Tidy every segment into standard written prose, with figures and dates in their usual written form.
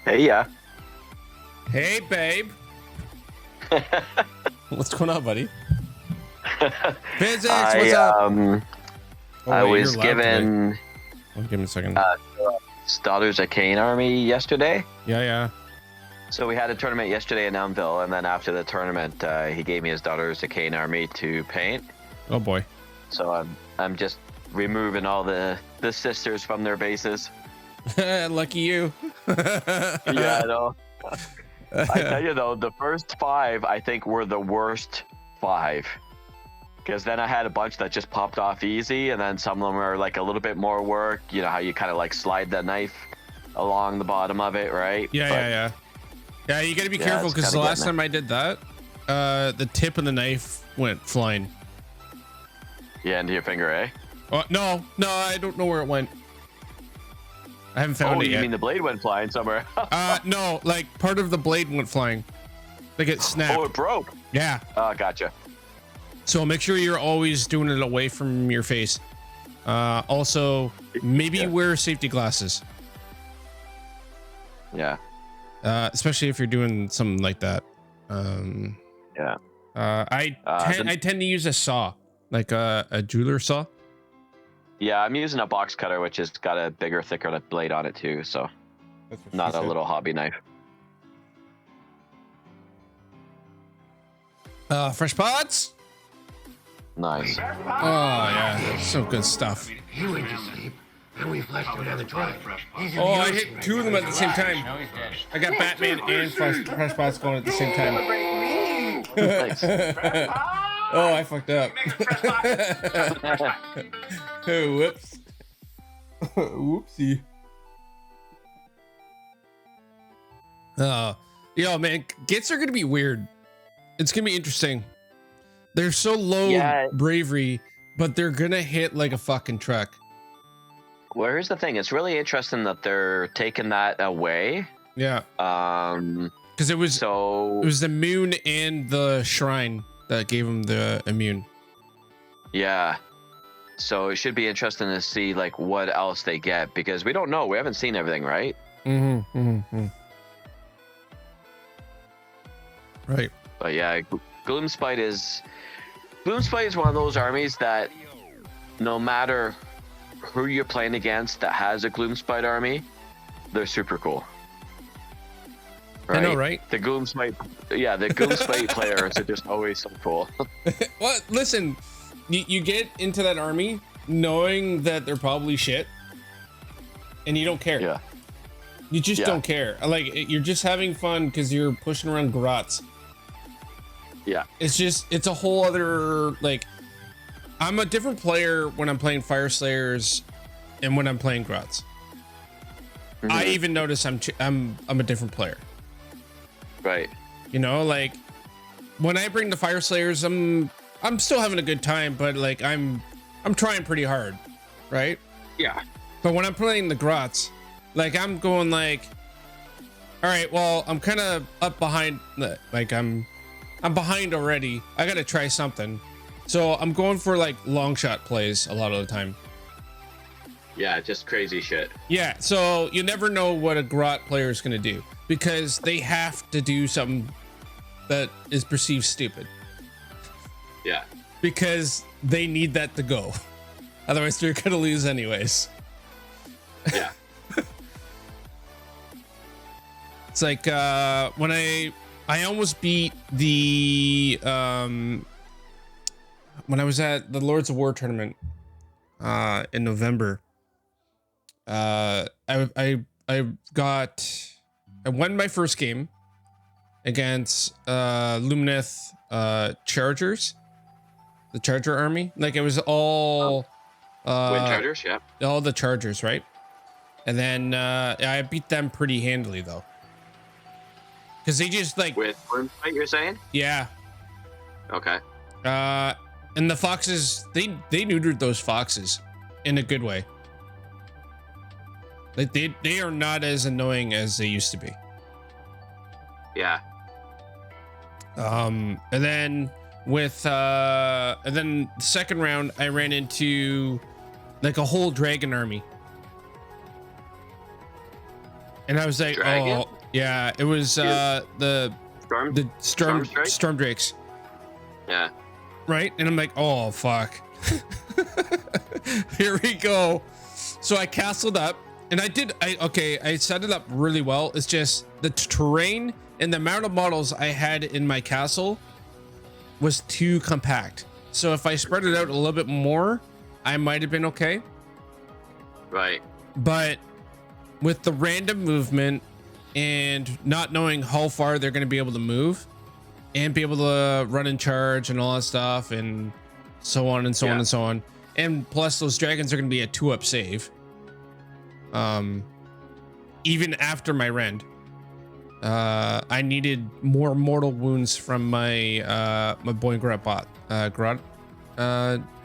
Hey, yeah. Hey, babe. What's going on, buddy? Physics, what's up? Oh, I wait, was you're loud today. given Oh, give me a second. Daughters of Cain Army yesterday. Yeah. So we had a tournament yesterday in Elmville, and then after the tournament, he gave me his Daughters of Cain Army to paint. Oh boy. So I'm just removing all the sisters from their bases. Lucky you. Yeah, I know. I tell you though, the first 5 I think were the worst 5. Because then I had a bunch that just popped off easy, and then some of them were like a little bit more work. You know how you kind of like slide that knife along the bottom of it, right? Yeah. You gotta be careful, because the last time I did that, the tip of the knife went flying. Yeah, into your finger, eh? Oh, no, I don't know where it went. I haven't found it yet. You mean the blade went flying somewhere? No, like part of the blade went flying. Like it snapped. Oh, it broke. Yeah. Oh, gotcha. So make sure you're always doing it away from your face. Also, maybe wear safety glasses. Yeah. Especially if you're doing something like that. Yeah. I tend to use a saw, like a jeweler saw. Yeah, I'm using a box cutter, which has got a bigger, thicker blade on it too. So not a little hobby knife. Fresh pots. Nice. Oh yeah, so good stuff. He went to sleep, and we flushed him down the toilet. Oh, I hit 2 of them at the same time. I got Batman and fresh pots going at the same time. Nice. Oh, I fucked up. Oh, whoops. Whoopsie. Yo, man, gits are gonna be weird. It's gonna be interesting. They're so low bravery, but they're gonna hit like a fucking truck. Well, here's the thing. It's really interesting that they're taking that away. Yeah. Because it was the moon and the shrine that gave them the immune. Yeah. So it should be interesting to see like what else they get, because we don't know. We haven't seen everything, right? Right. But yeah, Gloomspite is one of those armies that no matter who you're playing against that has a Gloomspite army, they're super cool. Right? I know, right? The Gloomspite players are just always so cool. Well, listen, you get into that army knowing that they're probably shit, and you don't care. Yeah. You just don't care. Like, you're just having fun because you're pushing around grots. Yeah. It's a whole other, like, I'm a different player when I'm playing Fire Slayers and when I'm playing grots. I even notice I'm a different player. Right. You know, like when I bring the Fire Slayers, I'm still having a good time, but like I'm trying pretty hard, right? Yeah. But when I'm playing the grots, like I'm going like, all right, well, I'm kind of up behind, like I'm behind already. I got to try something. So I'm going for like long shot plays a lot of the time. Yeah, just crazy shit. Yeah, so you never know what a grot player is going to do, because they have to do something that is perceived stupid. Yeah. Because they need that to go. Otherwise, they're going to lose anyways. Yeah. It's like when I almost beat the when I was at the Lords of War tournament in November. I won my first game against Lumineth Chargers, the Charger army. Like it was all Wind Chargers, yeah. all the Chargers, right? And then I beat them pretty handily though. Because they just like with Gloomspite, you're saying? Yeah. Okay. And the foxes, they neutered those foxes in a good way. Like they are not as annoying as they used to be. Yeah. And then with and then the second round I ran into like a whole dragon army. And I was like, Dragon? oh yeah, it was the storm drakes. Yeah. Right? And I'm like, oh fuck. Here we go. So I castled up and I set it up really well. It's just the terrain and the amount of models I had in my castle was too compact. So if I spread it out a little bit more, I might have been okay. Right. But with the random movement and not knowing how far they're going to be able to move and be able to run in charge and all that stuff and so on and so on and so on. And plus those dragons are going to be a 2-up save. Even after my rend, I needed more mortal wounds from my my boy grot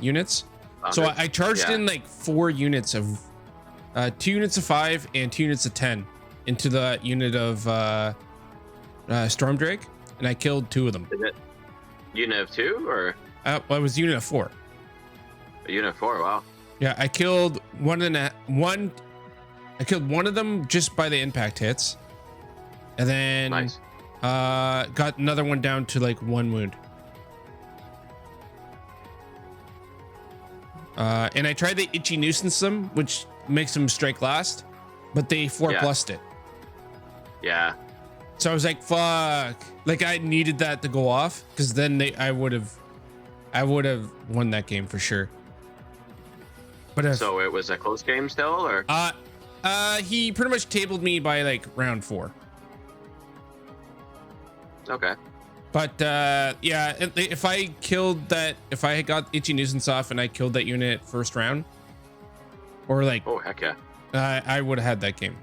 units. So I charged in like 4 units of 2 units of 5 and 2 units of 10 into the unit of Storm Drake, and I killed 2 of them. Is it unit of 2 or? Well, it was unit of 4. A unit of 4. Wow. Yeah, I killed one. I killed one of them just by the impact hits, and then Nice. Got another one down to like 1 wound. And I tried the itchy nuisance them, which makes them strike last, but they 4+'d it. Yeah. So I was like, fuck. Like I needed that to go off, because then I would have won that game for sure. But So it was a close game still, or? He pretty much tabled me by like round 4. Okay. But yeah, if I had got itchy nuisance off and I killed that unit first round, or like, Oh heck yeah. I would have had that game.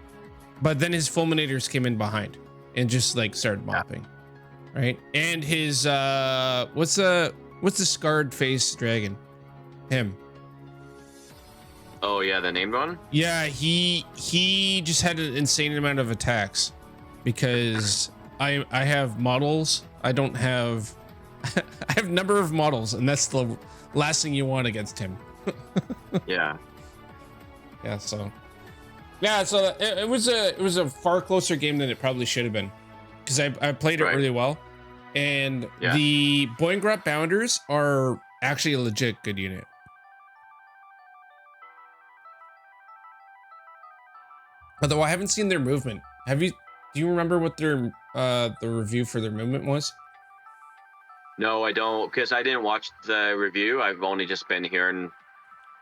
But then his fulminators came in behind and just like started mopping, right? And his what's the scarred face dragon? Him. Oh yeah, the named one. Yeah, he just had an insane amount of attacks because I have models. I don't have I have number of models, and that's the last thing you want against him. Yeah. Yeah, so it was a far closer game than it probably should have been, because I played it really well, and the Boingrot Bounders are actually a legit good unit. Although I haven't seen their movement. Do you remember what their the review for their movement was? No, I don't, because I didn't watch the review. I've only just been hearing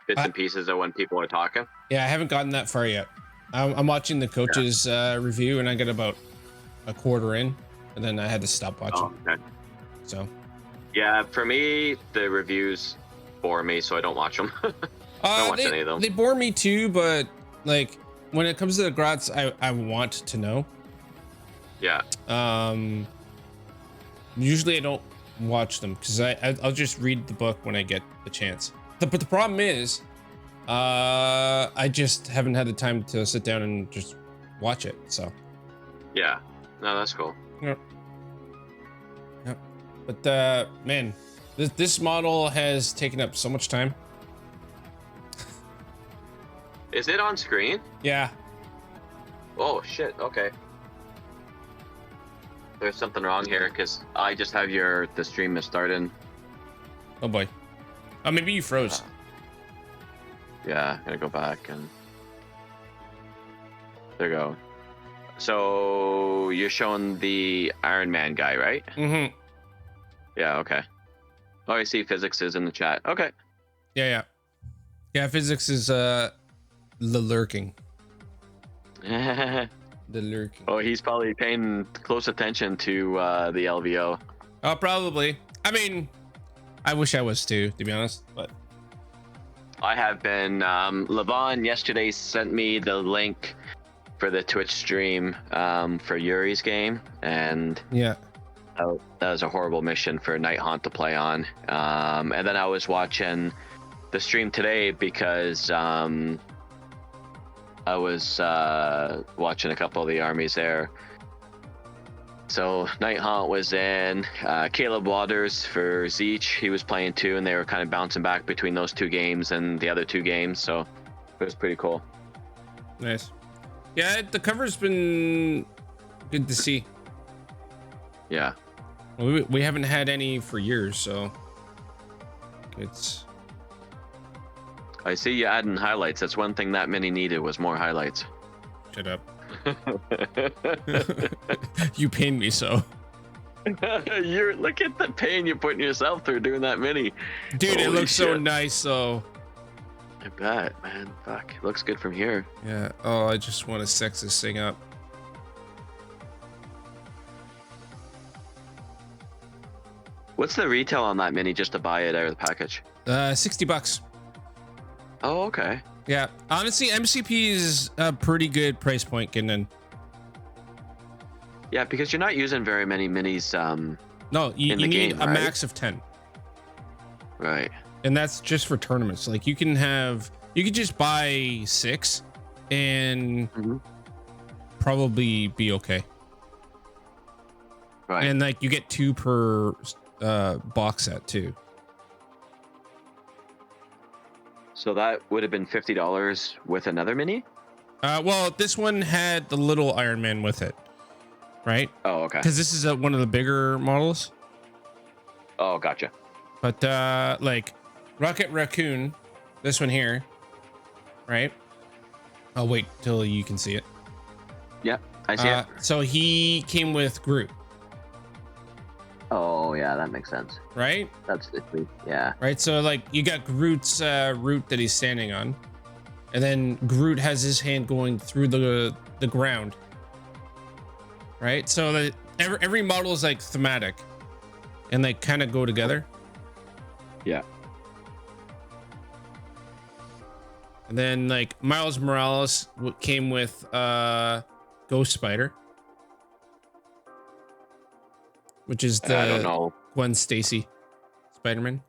bits and pieces of when people are talking. Yeah, I haven't gotten that far yet. I'm watching the coach's review, and I got about a quarter in, and then I had to stop watching. Oh, okay. So. Yeah, for me, the reviews bore me, so I don't watch them. I don't watch any of them. They bore me too, but like when it comes to the grots, I want to know. Yeah. Usually I don't watch them because I'll just read the book when I get the chance. But the problem is, I just haven't had the time to sit down and just watch it. So. Yeah. No, that's cool. Yep. Yep. But man, this model has taken up so much time. Is it on screen? Yeah. Oh shit. Okay. There's something wrong here because I just have the stream is starting. Oh boy. Oh, maybe you froze. Yeah, gotta go back and there you go. So you're showing the Iron Man guy, right? Mm-hmm. Yeah. Okay. Oh, I see. Physics is in the chat. Okay. Yeah. Physics is the lurking. The lurking. Oh, he's probably paying close attention to the LVO. Oh, probably. I mean, I wish I was too, to be honest, but I have been. Levon yesterday sent me the link for the Twitch stream for Yuri's game, and yeah, that was a horrible mission for Night Haunt to play on. And then I was watching the stream today because I was watching a couple of the armies there. So Night Haunt was in, Caleb Waters for Zeech, he was playing too, and they were kind of bouncing back between those 2 games and the other 2 games, so it was pretty cool. Nice. Yeah, the cover's been good to see. Yeah. We haven't had any for years, so it's. I see you adding highlights. That's one thing that mini needed was more highlights. Shut up. You pained me so. Look at the pain you're putting yourself through doing that mini. Dude, Holy it looks so shit. nice though. I bet, man. Fuck. It looks good from here. Yeah. Oh, I just want to sex this thing up. What's the retail on that mini just to buy it out of the package? $60. Oh, okay. Yeah. Honestly, MCP is a pretty good price point getting in. Yeah, because you're not using very many minis. No, you need game, a right? max of 10. Right. And that's just for tournaments. Like you can just buy 6 and probably be okay. Right. And like you get 2 per box set too. So that would have been $50 with another mini? Well, this one had the little Iron Man with it, right? Oh, okay. Because this is one of the bigger models. Oh, gotcha. But like Rocket Raccoon, this one here, right? I'll wait till you can see it. Yeah, I see it. So he came with Groot, Oh, yeah, that makes sense. right? That's the yeah. Right. So like you got Groot's root that he's standing on, and then Groot has his hand going through the ground. Right. So every model is like thematic, and they kind of go together. Yeah. And then like Miles Morales came with Ghost Spider, which is I don't the know. Gwen Stacy Spider-Man.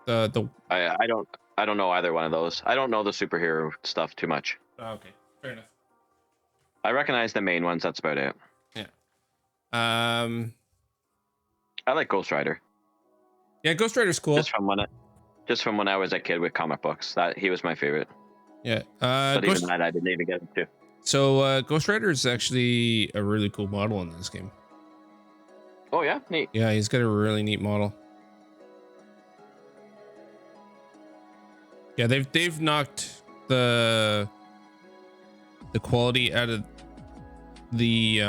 The I don't know either one of those. I don't know the superhero stuff too much. okay, fair enough. I recognize the main ones. That's about it. Yeah. I like Ghost Rider. Yeah, Ghost Rider's cool. Just from when I was a kid with comic books. That he was my favorite. Yeah. But even that I didn't even get into. So Ghost Rider is actually a really cool model in this game. Oh yeah, neat. Yeah, he's got a really neat model. Yeah, they've knocked the quality out of the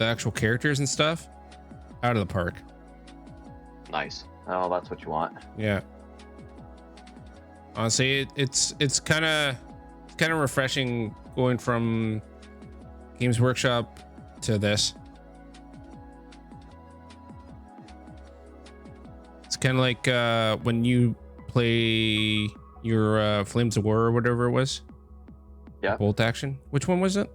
actual characters and stuff out of the park. Nice. Oh, that's what you want. Yeah. Honestly, it's kind of refreshing going from Games Workshop to this. It's kind of like when you play your Flames of War or whatever it was. Yeah. Bolt Action. Which one was it?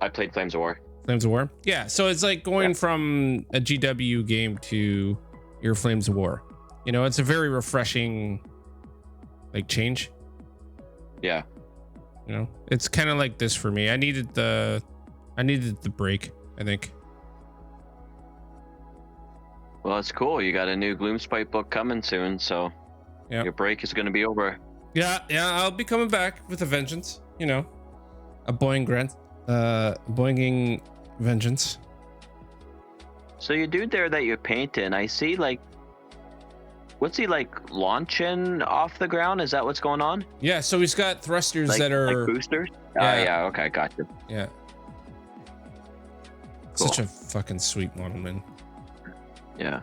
I played Flames of War. Flames of War. Yeah. So it's like going from a GW game to your Flames of War. You know, it's a very refreshing like change. Yeah. You know, it's kind of like this for me. I needed the break, I think. Well, it's cool. You got a new Gloomspite book coming soon, so Yeah. your break is going to be over. Yeah, I'll be coming back with a vengeance. You know, a boinging vengeance. So your dude there that you're painting, I see like, what's he like launching off the ground? Is that what's going on? Yeah, so he's got thrusters Like, that are like boosters? Yeah. Yeah, okay, gotcha. yeah. Cool. Such a fucking sweet model, man. Yeah.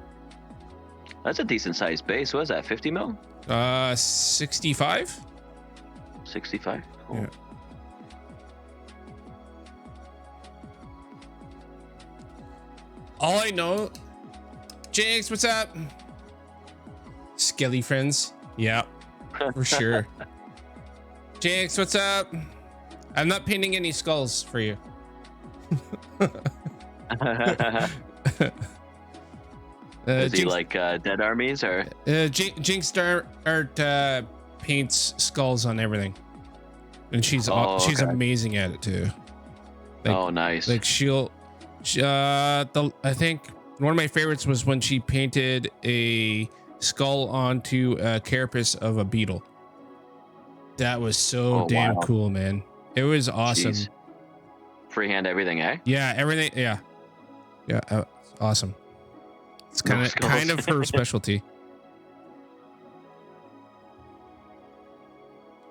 That's a decent sized base. What is that, 50 mil? 65. 65? Cool. Yeah. All I know, Jinx, what's up? Skelly friends. Yeah, for sure. Jinx, what's up? I'm not painting any skulls for you. Is he like Dead Armies or? Jinx art paints skulls on everything, and she's okay. amazing at it too. Like, oh, nice. Like I think one of my favorites was when she painted a skull onto a carapace of a beetle. That was so damn wow. cool, man. It was awesome. Jeez. Freehand everything, eh? Yeah, everything. Yeah, yeah, awesome. It's No kind skills. of her specialty.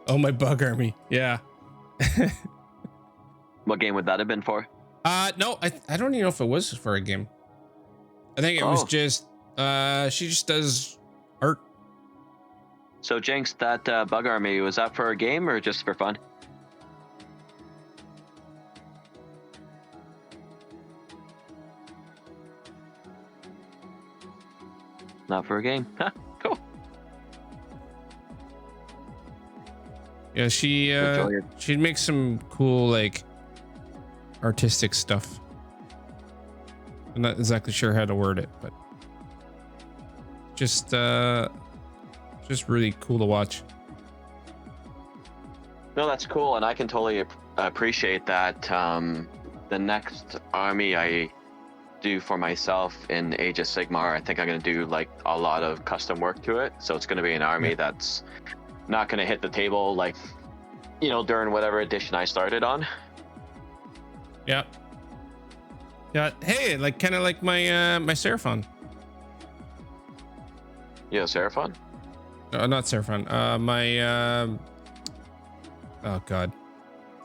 Oh, my bug army. Yeah. What game would that have been for? No, I don't even know if it was for a game. I think it was Oh. just she just does art. So Jinx, that bug army, was that for a game or just for fun? Not for a game. Huh, cool. Yeah, Enjoy it. she makes some cool like artistic stuff. I'm not exactly sure how to word it, but just really cool to watch. No, that's cool, and I can totally appreciate that. The next army I do for myself in Age of Sigmar, I think I'm going to do like a lot of custom work to it. So it's going to be an army that's not going to hit the table like, you know, during whatever edition I started on. Yeah. Yeah. Hey, like kind of like my my Seraphon. Yeah, Seraphon? Not Seraphon. My oh god,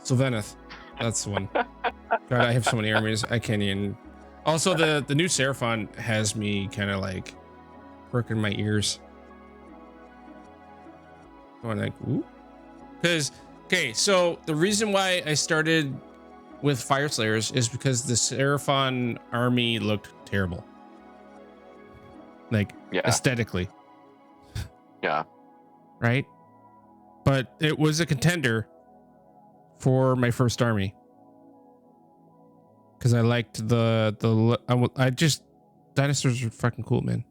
Sylvaneth. That's the one. God, I have so many armies. I can't even. Also, the new Seraphon has me kind of like working my ears. Going like, ooh. Because okay, so the reason why I started with Fire Slayers is because the Seraphon army looked terrible. Like aesthetically. Yeah. Right? But it was a contender for my first army. Because I liked I just dinosaurs are fucking cool, man.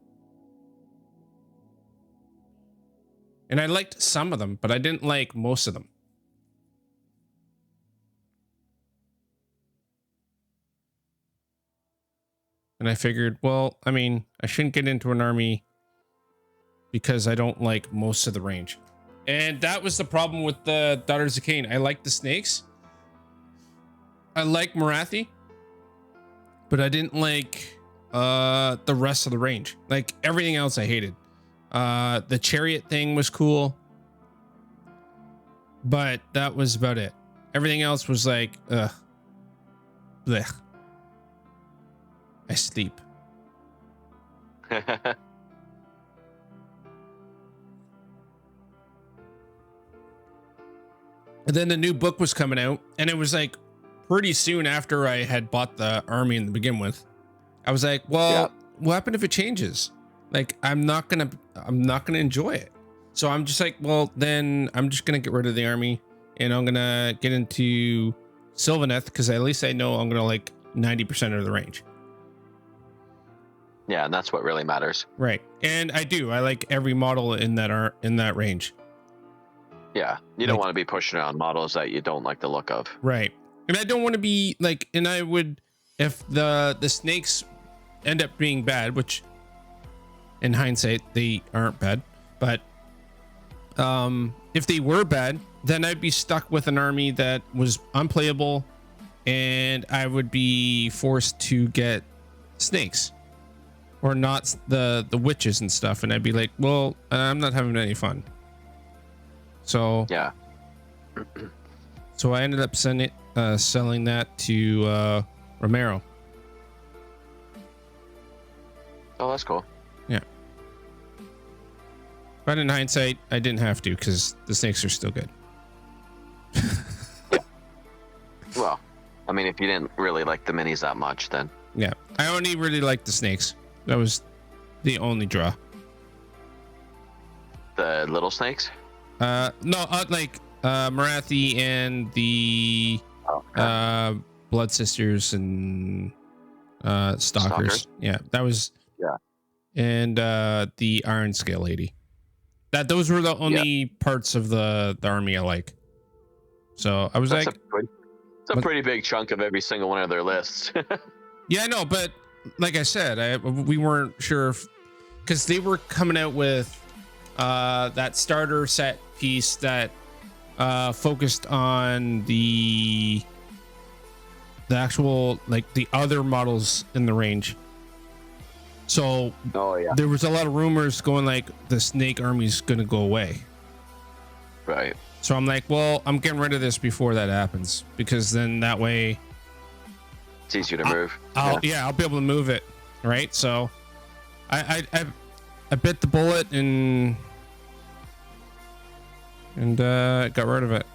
And I liked some of them, but I didn't like most of them. And I figured, well, I mean, I shouldn't get into an army because I don't like most of the range. And that was the problem with the Daughters of Cain. I like the snakes. I like Marathi. But I didn't like the rest of the range. Like everything else I hated. The chariot thing was cool. But that was about it. Everything else was like, ugh. Blech. I sleep. And then the new book was coming out, and it was like pretty soon after I had bought the army to begin with. I was like, well, what happened if it changes? Like, I'm not gonna enjoy it. So I'm just like, well, then I'm just gonna get rid of the army, and I'm gonna get into Sylvaneth because at least I know I'm gonna like 90% of the range. Yeah, and that's what really matters. Right, and I do. I like every model in that range. Yeah, you don't want to be pushing around models that you don't like the look of. Right. And I don't want to be like, and I would, if the snakes end up being bad, which in hindsight, they aren't bad, but if they were bad, then I'd be stuck with an army that was unplayable and I would be forced to get snakes or not the witches and stuff. And I'd be like, well, I'm not having any fun. So yeah. So I ended up selling that to Romero. Oh, that's cool. Yeah. But in hindsight, I didn't have to because the snakes are still good. Yeah. Well, I mean, if you didn't really like the minis that much, then. Yeah. I only really liked the snakes. That was the only draw. The little snakes? No, like Marathi and the Blood Sisters and Stalkers. Yeah, that was. Yeah. And the Iron Scale lady. Those were the only parts of the army I like. So I was It's a pretty big chunk of every single one of their lists. Yeah, I know, but like I said, we weren't sure if, because they were coming out with that starter set piece that focused on the actual, like, the other models in the range. So there was a lot of rumors going like the Snake army's gonna go away. Right. So I'm like, well, I'm getting rid of this before that happens, because then that way it's easier to move. I'll be able to move it, right? So I bit the bullet and got rid of it.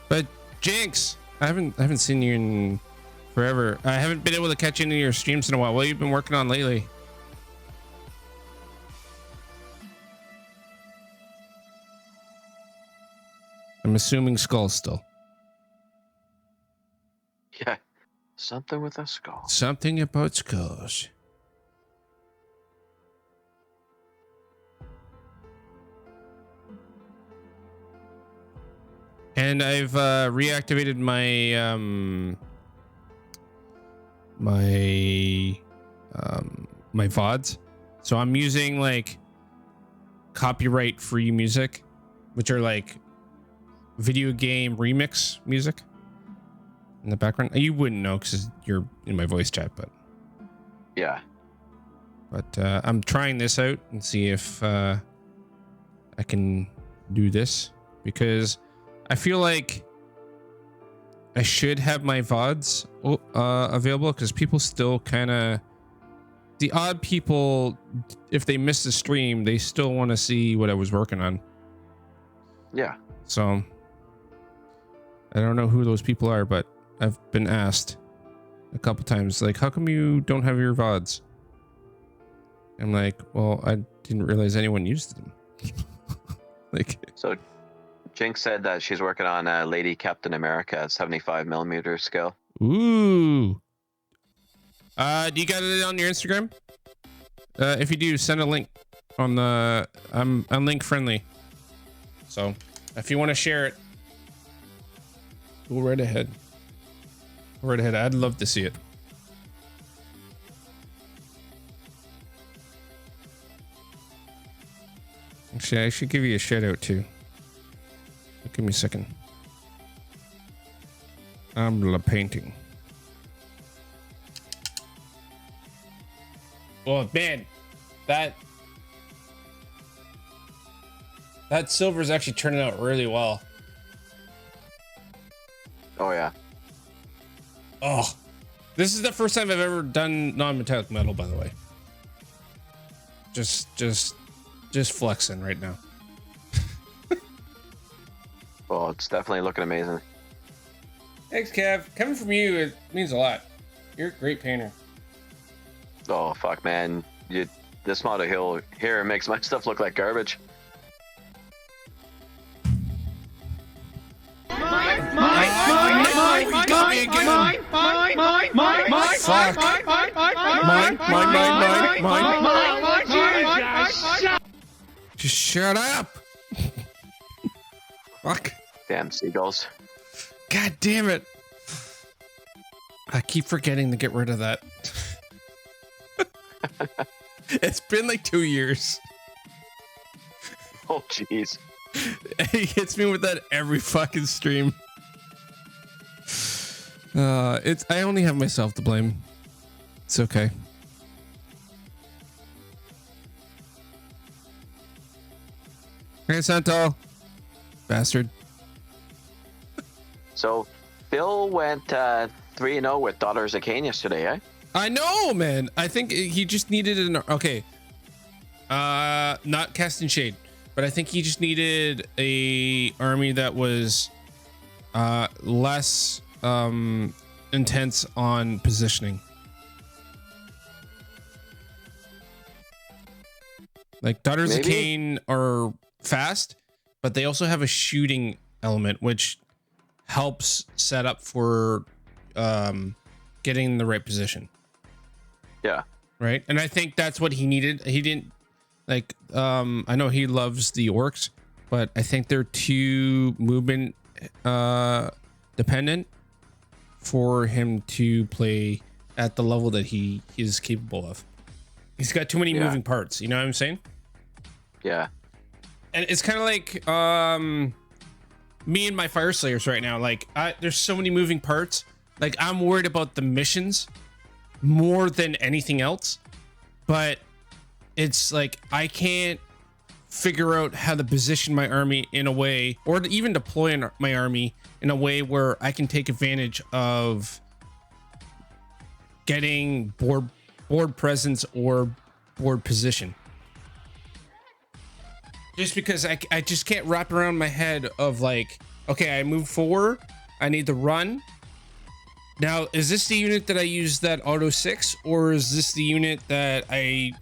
But Jinx, I haven't seen you in forever. I haven't been able to catch any of your streams in a while. What have you been working on lately? I'm assuming Skull still. Yeah. Something with a skull. Something about skulls. And I've reactivated my my VODs. So I'm using like copyright free music, which are like video game remix music in the background. You wouldn't know because you're in my voice chat, but yeah. But I'm trying this out and see if I can do this, because I feel like I should have my VODs available, because people still kind of, the odd people, if they miss the stream, they still want to see what I was working on. Yeah. So I don't know who those people are, but I've been asked a couple times, like, how come you don't have your VODs? I'm like, well, I didn't realize anyone used them. Like, so Jinx said that she's working on Lady Captain America at 75mm scale. Ooh. Do you got it on your Instagram? If you do, send a link on the. I'm link friendly, so if you want to share it, go right ahead. Go right ahead. I'd love to see it. Actually, I should give you a shout out too. Give me a second. I'm la painting. Oh man, that silver is actually turning out really well. Oh yeah. Oh, this is the first time I've ever done non-metallic metal, by the way. Just flexing right now. Well, it's definitely looking amazing. Thanks, Kev. Coming from you, it means a lot. You're a great painter. Oh fuck, man! This model here makes my stuff look like garbage. Just shut up. Fuck. Damn seagulls. God damn it. I keep forgetting to get rid of that. It's been like 2 years. Oh jeez. He hits me with that every fucking stream. I only have myself to blame. It's okay. Hey, Santal. Bastard. So, Phil went 3-0 with Daughters of Cain yesterday, eh? I know, man. I think he just needed an... Okay. Not casting shade, but I think he just needed a army that was less intense on positioning. Like, Daughters of Cain are fast, but they also have a shooting element, which helps set up for getting in the right position. Yeah. Right. And I think that's what he needed. He didn't like, I know he loves the orcs, but I think they're too movement dependent for him to play at the level that he is capable of. He's got too many moving parts. You know what I'm saying? Yeah. And it's kind of like me and my Fire Slayers right now. Like, there's so many moving parts. Like, I'm worried about the missions more than anything else. But it's like I can't figure out how to position my army in a way, or to even deploy my army in a way where I can take advantage of getting board presence or board position. Just because I just can't wrap around my head of like, okay, I move forward, I need to run. Now, is this the unit that I use that auto 6, or is this the unit that I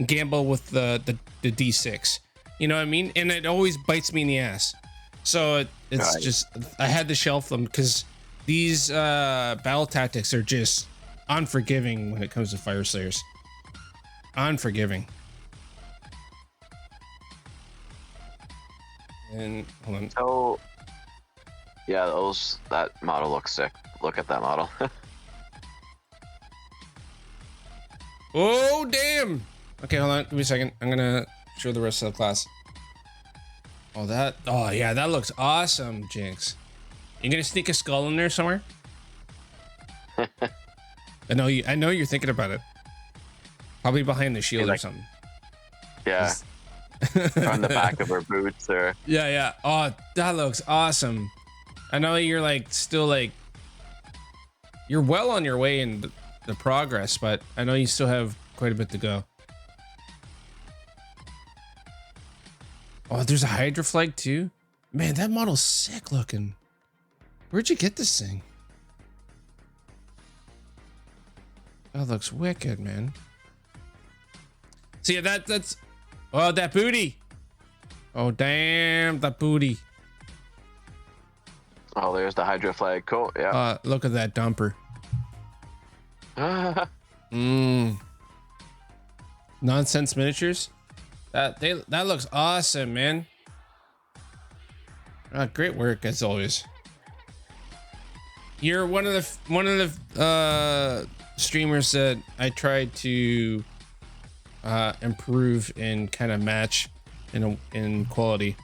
gamble with the D6? You know what I mean? And it always bites me in the ass. So it's just, I had to shelf them because these battle tactics are just unforgiving when it comes to Fire Slayers. Unforgiving. And hold on. So yeah, that model looks sick. Look at that model. Oh damn. Okay, hold on, give me a second. I'm gonna show the rest of the class. Oh yeah, that looks awesome, Jinx. You gonna sneak a skull in there somewhere? I know you're thinking about it. Probably behind the shield or something. Yeah. On the back of her boots or yeah. Oh, that looks awesome. I know you're like still like you're well on your way in the progress, but I know you still have quite a bit to go. Oh, there's a Hydra flag too. Man, that model's sick looking. Where'd you get this thing? That looks wicked, man. See, that's oh, that booty. Oh, damn, that booty. oh, there's the Hydra flag. Cool. Yeah. Look at that dumper. Nonsense miniatures. That looks awesome, man. Great work as always. You're one of the streamers that I tried to improve and kind of match in quality.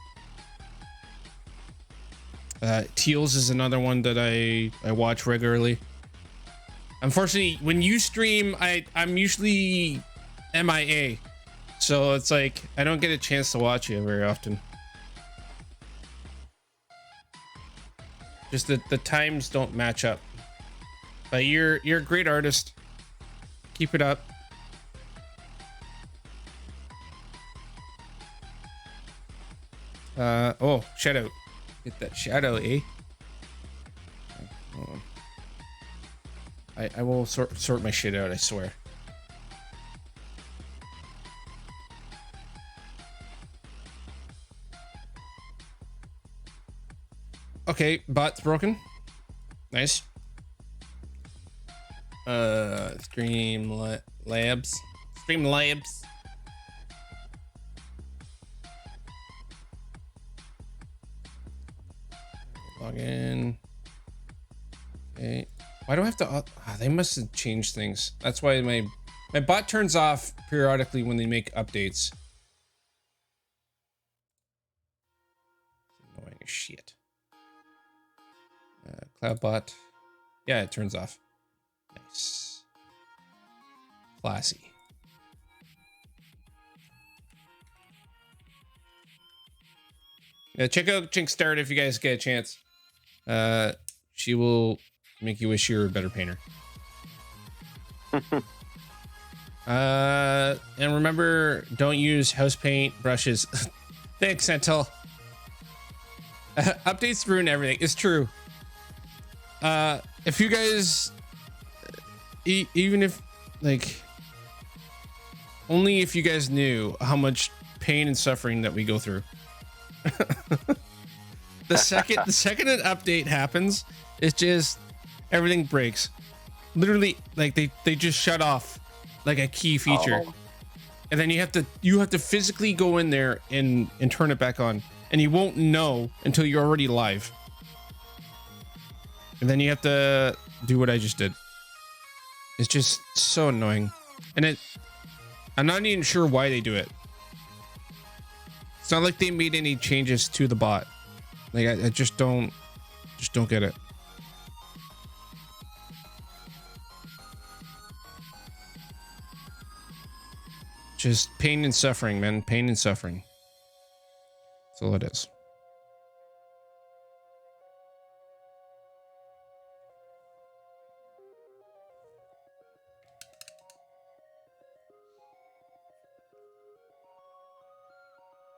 Teals is another one that I watch regularly. Unfortunately, when you stream, I'm usually MIA, so it's like I don't get a chance to watch you very often. Just the times don't match up. But you're a great artist. Keep it up. Oh, shadow. Get that shadow, eh? Hold on. I will sort my shit out, I swear. Okay, bot's broken. Nice. Streamlabs. Log in. Okay. Why do I have to? They must have changed things. That's why my bot turns off periodically when they make updates. It's annoying as shit. Cloud bot. Yeah, it turns off. Nice. Classy. Yeah, check out Jinx Start if you guys get a chance. She will make you wish you were a better painter. And remember, don't use house paint brushes. Thanks, Sentinel. Updates ruin everything. It's true. If you guys, even if like, only if you guys knew how much pain and suffering that we go through. the second an update happens, it's just everything breaks. Literally, like they just shut off like a key feature, and then you have to physically go in there and turn it back on, and you won't know until you're already live. And then you have to do what I just did. It's just so annoying, and I'm not even sure why they do it. It's not like they made any changes to the bot. Like I just don't get it. Just pain and suffering, man. Pain and suffering. That's all it is.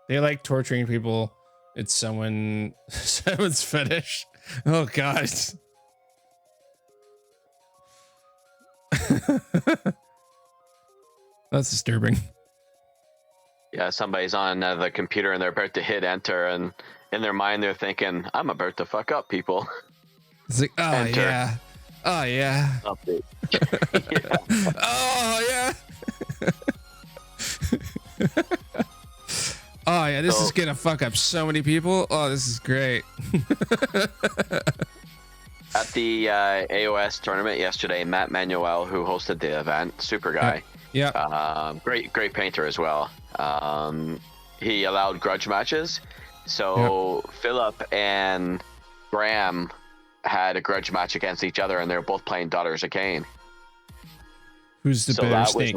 They like torturing people. It's someone's fetish. Oh God. That's disturbing. Yeah, somebody's on the computer and they're about to hit enter, and in their mind they're thinking, "I'm about to fuck up people." It's like, oh Enter. yeah, oh yeah, Update. oh yeah. Oh yeah, this is gonna fuck up so many people. Oh, this is great. At the AOS tournament yesterday, Matt Manuel, who hosted the event, super guy, great painter as well. He allowed grudge matches, so Philip and Graham had a grudge match against each other, and they were both playing Daughters of Cain. Who's the better snake?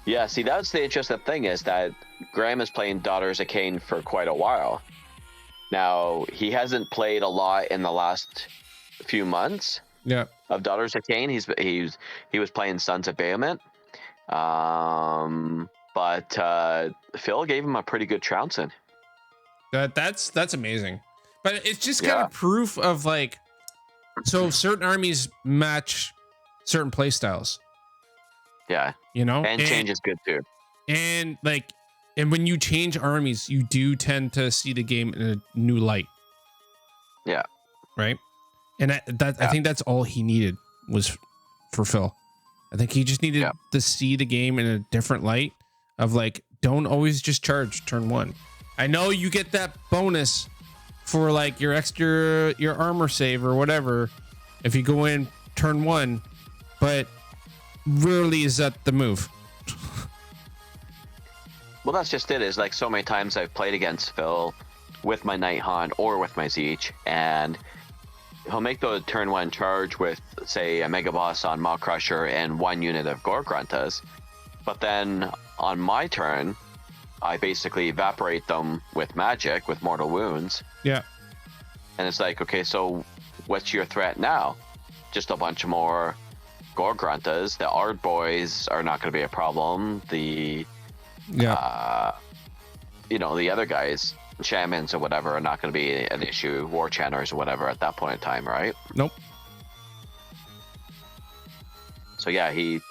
Yeah, see, that's the interesting thing, is that Graham is playing Daughters of Cain for quite a while. Now, he hasn't played a lot in the last few months of Daughters of Cain. He was playing Sons of Bahamut. But Phil gave him a pretty good trouncing. That's amazing. But it's just kind of proof of like, so certain armies match certain play styles. Yeah. You know? And change is good too. And like, and when you change armies, you do tend to see the game in a new light. Yeah. Right. And I think that's all he needed was for Phil. I think he just needed to see the game in a different light of like, don't always just charge turn one. I know you get that bonus for like your armor save or whatever if you go in turn one, but rarely is that the move. Well, that's just it. Is like so many times I've played against Phil with my Night Han or with my Zeech, and he'll make the turn one charge with, say, a Mega Boss on Maw Crusher and one unit of Gore Gruntas, but then on my turn, I basically evaporate them with magic, with Mortal Wounds. Yeah. And it's like, okay, so what's your threat now? Just a bunch more Gore Gruntas. The Ard Boys are not going to be a problem. The the other guys, Shamans or whatever, are not going to be an issue. War Channers or whatever at that point in time, right? Nope. So yeah, he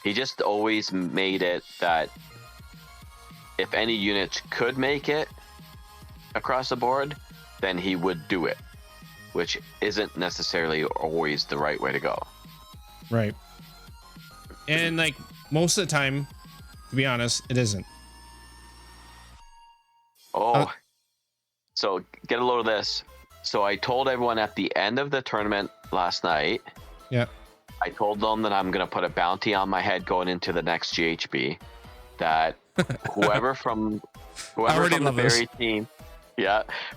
just always made it that if any units could make it across the board, then he would do it, which isn't necessarily always the right way to go. Right. And like most of the time, to be honest, it isn't. So get a load of this. So I told everyone at the end of the tournament last night. Yeah. I told them that I'm going to put a bounty on my head going into the next GHB. That whoever from the Barry team,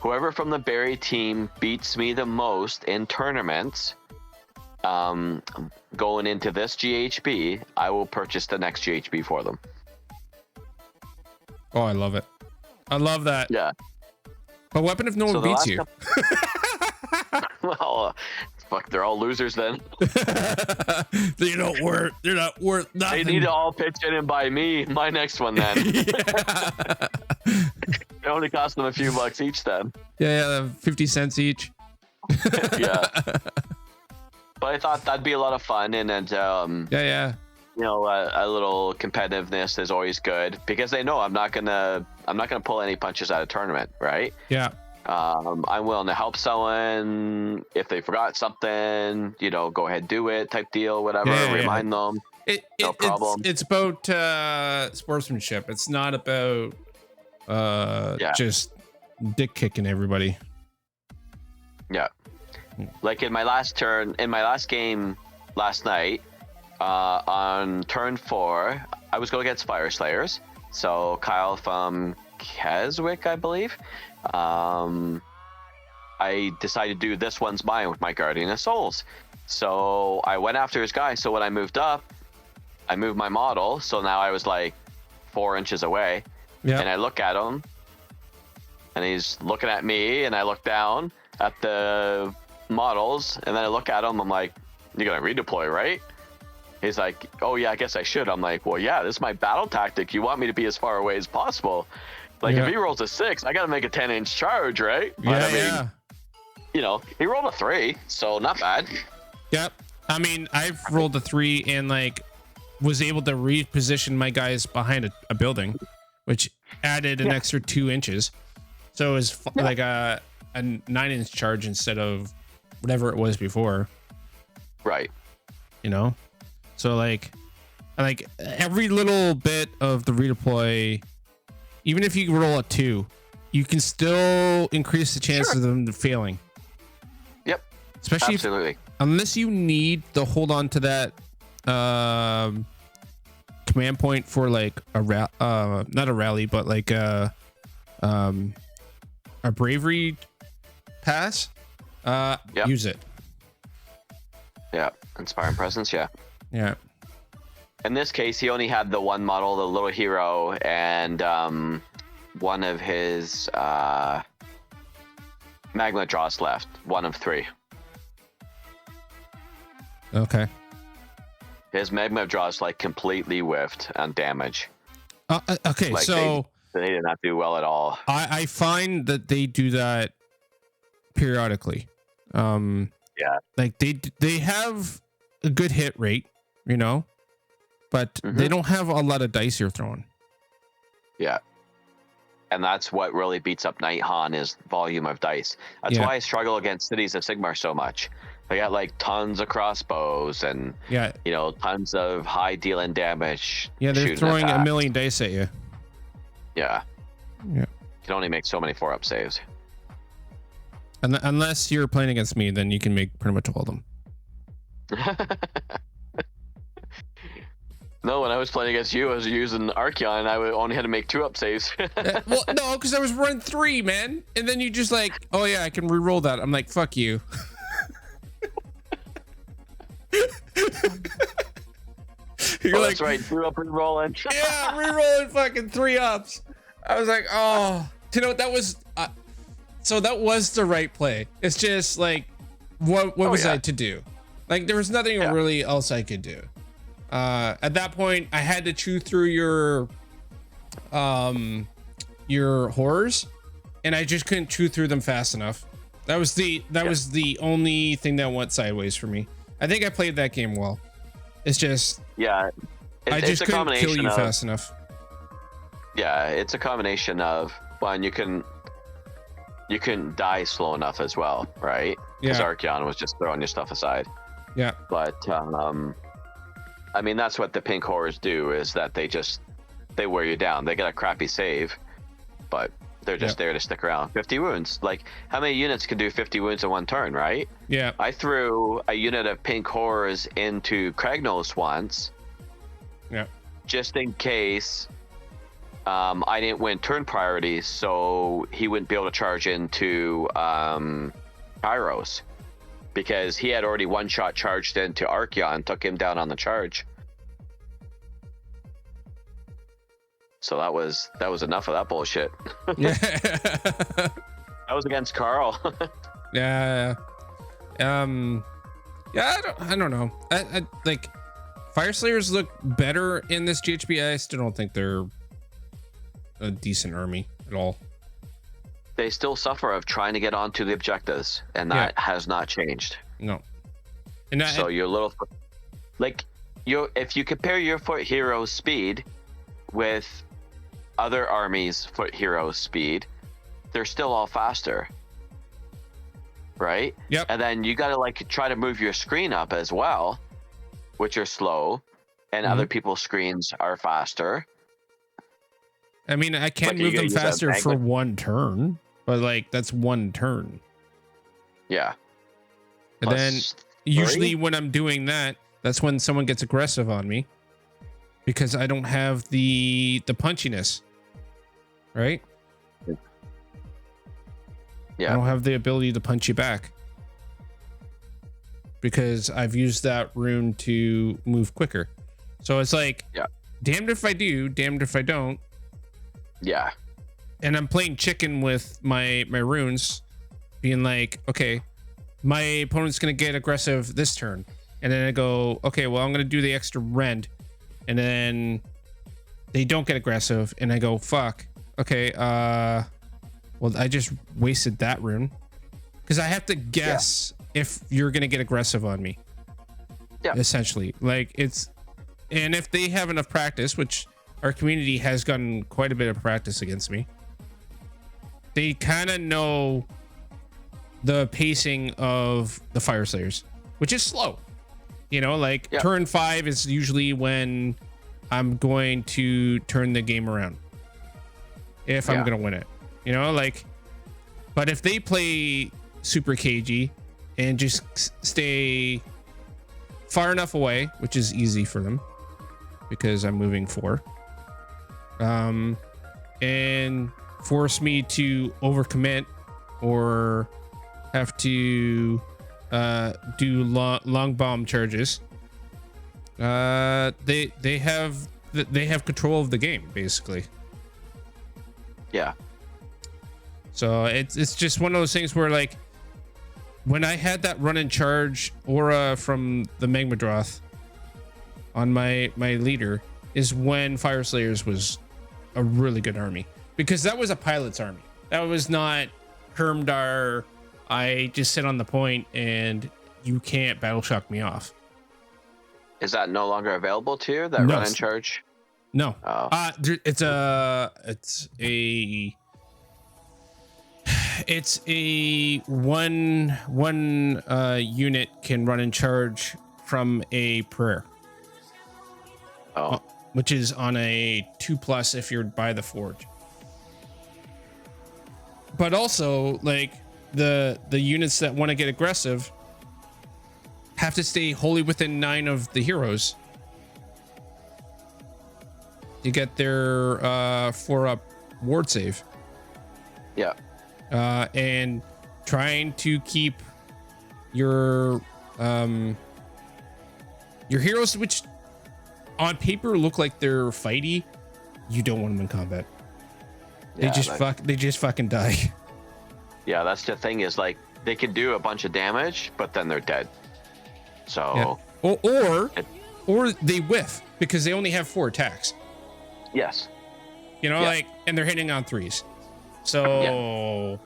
whoever from the Barry team beats me the most in tournaments, going into this GHB, I will purchase the next GHB for them. Oh, I love it. I love that. Yeah. But weapon if no one beats you. Well, fuck, they're all losers then. They're not worth nothing. They need to all pitch in and buy me my next one then. It only cost them a few bucks each then. Yeah, 50 cents each. Yeah. But I thought that'd be a lot of fun, and yeah. You know, a little competitiveness is always good because they know I'm not gonna pull any punches at a tournament, right? Yeah. I'm willing to help someone if they forgot something, you know, go ahead, do it, type deal, whatever. Remind them. No problem. It's about sportsmanship. It's not about just dick kicking everybody. Yeah. Like in my last game last night, on turn 4, I was going against Fire Slayers. So Kyle from Keswick, I believe. I decided to do this one's mine with my Guardian of Souls. So I went after his guy. So when I moved up, I moved my model. So now I was like 4 inches away. Yeah. And I look at him, and he's looking at me, and I look down at the models, and then I look at him. I'm like, "You're gonna redeploy, right?" He's like, "Oh yeah, I guess I should." I'm like, "Well, yeah, this is my battle tactic. You want me to be as far away as possible. Like if he rolls a 6, I gotta make a 10-inch charge, right?" But Yeah, I mean, you know, he rolled a 3, so not bad. Yep. I mean, I've rolled a 3 and like was able to reposition my guys behind a building, which added an extra 2 inches. So it was like a 9-inch charge instead of whatever it was before. Right. You know? So like every little bit of the redeploy, even if you roll a 2, you can still increase the chance of them failing. Yep. Especially absolutely. Unless you need to hold on to that command point for like not a rally, but like a bravery pass. Use it. Yeah. Inspiring presence. Yeah. Yeah. In this case, he only had the one model, the little hero, and one of his magma draws left. 1 of 3. Okay. His magma draws like completely whiffed on damage. Okay, like so they did not do well at all. I find that they do that periodically. Yeah. Like they have a good hit rate, you know, but they don't have a lot of dice you're throwing. Yeah. And that's what really beats up Night Han is volume of dice. That's why I struggle against Cities of Sigmar so much. They got like tons of crossbows and you know, tons of high dealing damage. Yeah, they're throwing a million dice at you. Yeah. Yeah. You can only make so many 4-up saves. Unless you're playing against me, then you can make pretty much all of them. No, when I was playing against you, I was using Archeon, and I only had to make 2-up saves. Well, no, because I was run 3, man. And then you just like, oh yeah, I can re-roll that. I'm like, fuck you. You're like, that's right, 2-up re-rolling. Yeah, re-rolling fucking 3-ups. I was like, oh, you know, that was, so that was the right play. It's just like, what was I to do? Like, there was nothing really else I could do. At that point, I had to chew through your horrors, and I just couldn't chew through them fast enough. That was the only thing that went sideways for me. I think I played that game well. It's just I just couldn't kill you fast enough. Yeah, it's a combination of one, you couldn't die slow enough as well, right? Because Archeon was just throwing your stuff aside. Yeah. But I mean, that's what the pink horrors do, is that they wear you down. They get a crappy save, but they're just there to stick around. 50 wounds. Like, how many units can do 50 wounds in one turn, right? Yeah. I threw a unit of pink horrors into Kragnos once. Yeah. Just in case I didn't win turn priorities, so he wouldn't be able to charge into Kairos. Because he had already one-shot charged into Archeon, took him down on the charge. So that was enough of that bullshit. Yeah. That was against Carl. Yeah. Yeah, I don't know. I like Fire Slayers look better in this GHB. I still don't think they're a decent army at all. They still suffer of trying to get onto the objectives, and that has not changed. No. And so your little, like, if you compare your foot hero speed with other armies' foot hero speed, they're still all faster, right? Yep. And then you got to like try to move your screen up as well, which are slow, and other people's screens are faster. I mean, I can move them faster for one turn, but like that's one turn. Yeah. And then usually when I'm doing that, that's when someone gets aggressive on me. because I don't have the punchiness, right? Yeah. I don't have the ability to punch you back because I've used that rune to move quicker. So it's like, Yeah. damned if I do, damned if I don't. Yeah. And I'm playing chicken with my runes, being like, okay, my opponent's gonna get aggressive this turn, and then I go, okay, well, I'm gonna do the extra rend, and then they don't get aggressive, and I go, fuck, okay, well, I just wasted that rune because I have to guess if you're gonna get aggressive on me. Yeah. Essentially, like it's, and if they have enough practice, which our community has gotten quite a bit of practice against me, they kind of know the pacing of the Fire Slayers, which is slow. You know, like turn 5 is usually when I'm going to turn the game around. If I'm going to win it, you know, like, but if they play super cagey and just stay far enough away, which is easy for them because I'm moving 4, and force me to overcommit or have to do long bomb charges, they have control of the game basically. Yeah. So it's just one of those things where, like, when I had that run and charge aura from the Magmadroth on my leader is when Fire Slayers was a really good army, because that was a pilot's army. That was not Hermdar. I just sit on the point and you can't battle shock me off. Is that no longer available to you? That No. run and charge? No. Oh. It's a one unit can run and charge from a prayer. Oh. Which is on a 2+ if you're by the forge. But also, like, the units that want to get aggressive have to stay wholly within 9 of the heroes to get their 4-up ward save. Yeah. And trying to keep your heroes, which on paper look like they're fighty, you don't want them in combat. They just fucking die. Yeah, that's the thing, is like they can do a bunch of damage, but then they're dead. So or they whiff because they only have 4 attacks. Yes. You know, like, and they're hitting on 3s. So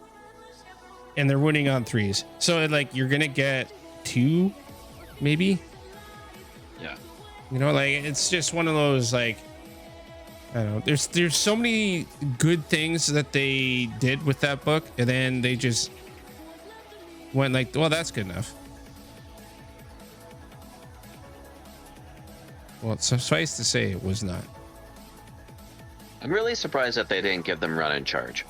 and they're winning on 3s. So like you're gonna get 2, maybe. Yeah. You know, like, it's just one of those, like, I don't know. There's so many good things that they did with that book, and then they just went like, well, that's good enough. Well, suffice to say, it was not. I'm really surprised that they didn't give them run and charge.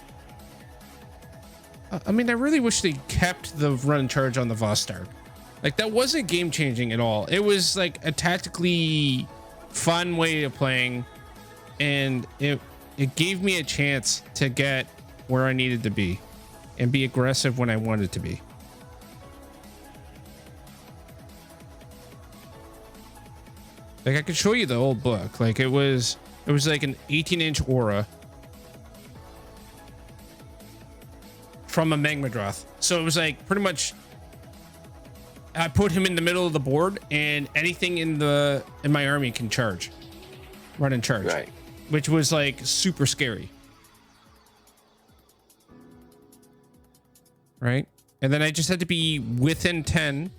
I mean, I really wish they kept the run and charge on the Vostark. Like, that wasn't game changing at all. It was like a tactically fun way of playing, and it gave me a chance to get where I needed to be and be aggressive when I wanted to be. Like, I could show you the old book. Like, it was like an 18-inch aura from a Magmadroth. So it was like pretty much, I put him in the middle of the board, and anything in my army can charge, run and charge, Right. Which was like super scary, right? And then I just had to be within 10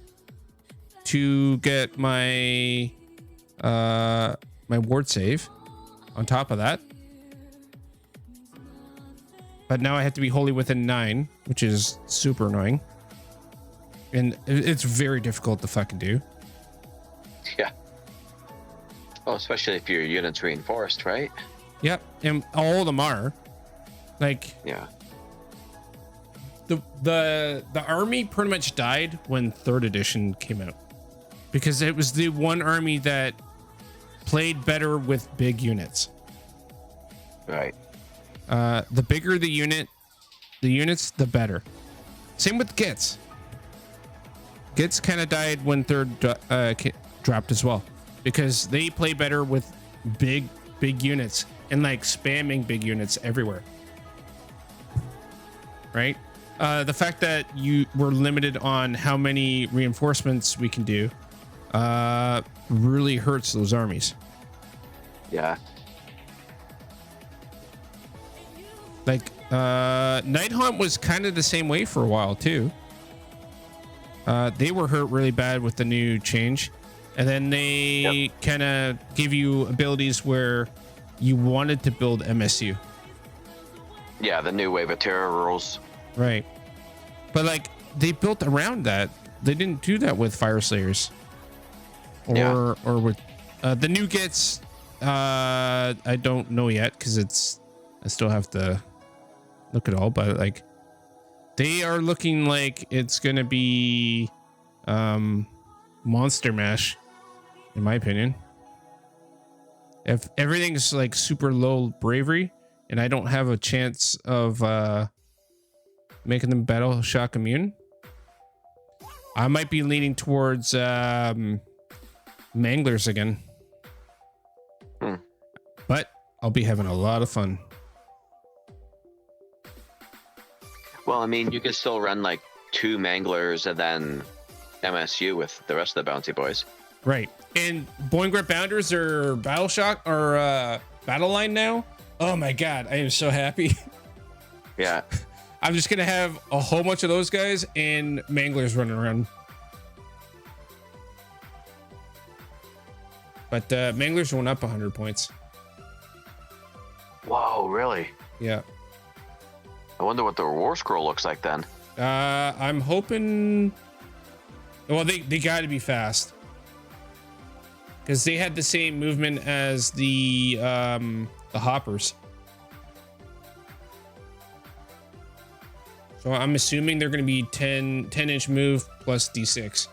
to get my my ward save on top of that. But now I have to be wholly within 9, which is super annoying. And it's very difficult to fucking do. Yeah. Oh, especially if your unit's reinforced, right? Yep. And all of them are. Like, Yeah. the army pretty much died when 3rd edition came out. Because it was the one army that played better with big units. Right. The bigger the units, the better. Same with Gits. Gits kind of died when third dropped as well, because they play better with big units and like spamming big units everywhere. Right? The fact that you were limited on how many reinforcements we can do really hurts those armies. Yeah. Like Night Haunt was kind of the same way for a while too. They were hurt really bad with the new change, and then they kind of give you abilities where you wanted to build MSU. Yeah, the new Wave of Terror rules. Right. But like they built around that. They didn't do that with Fire Slayers. Or with the new Gits. I don't know yet because I still have to look at all, but like they are looking like it's gonna be Monster Mash, in my opinion. If everything's like super low bravery and I don't have a chance of making them battle shock immune, I might be leaning towards Manglers again. But I'll be having a lot of fun. Well, I mean, you could still run like 2 Manglers and then MSU with the rest of the Bouncy Boys. Right. And Boing Grip Bounders are Battle Shock or Battle Line now. Oh my god, I am so happy. Yeah. I'm just gonna have a whole bunch of those guys and Manglers running around. But Manglers went up 100 points. Whoa, really? Yeah. I wonder what the War Scroll looks like then. I'm hoping. Well, they got to be fast because they had the same movement as the hoppers. So I'm assuming they're going to be 10-inch move plus D6.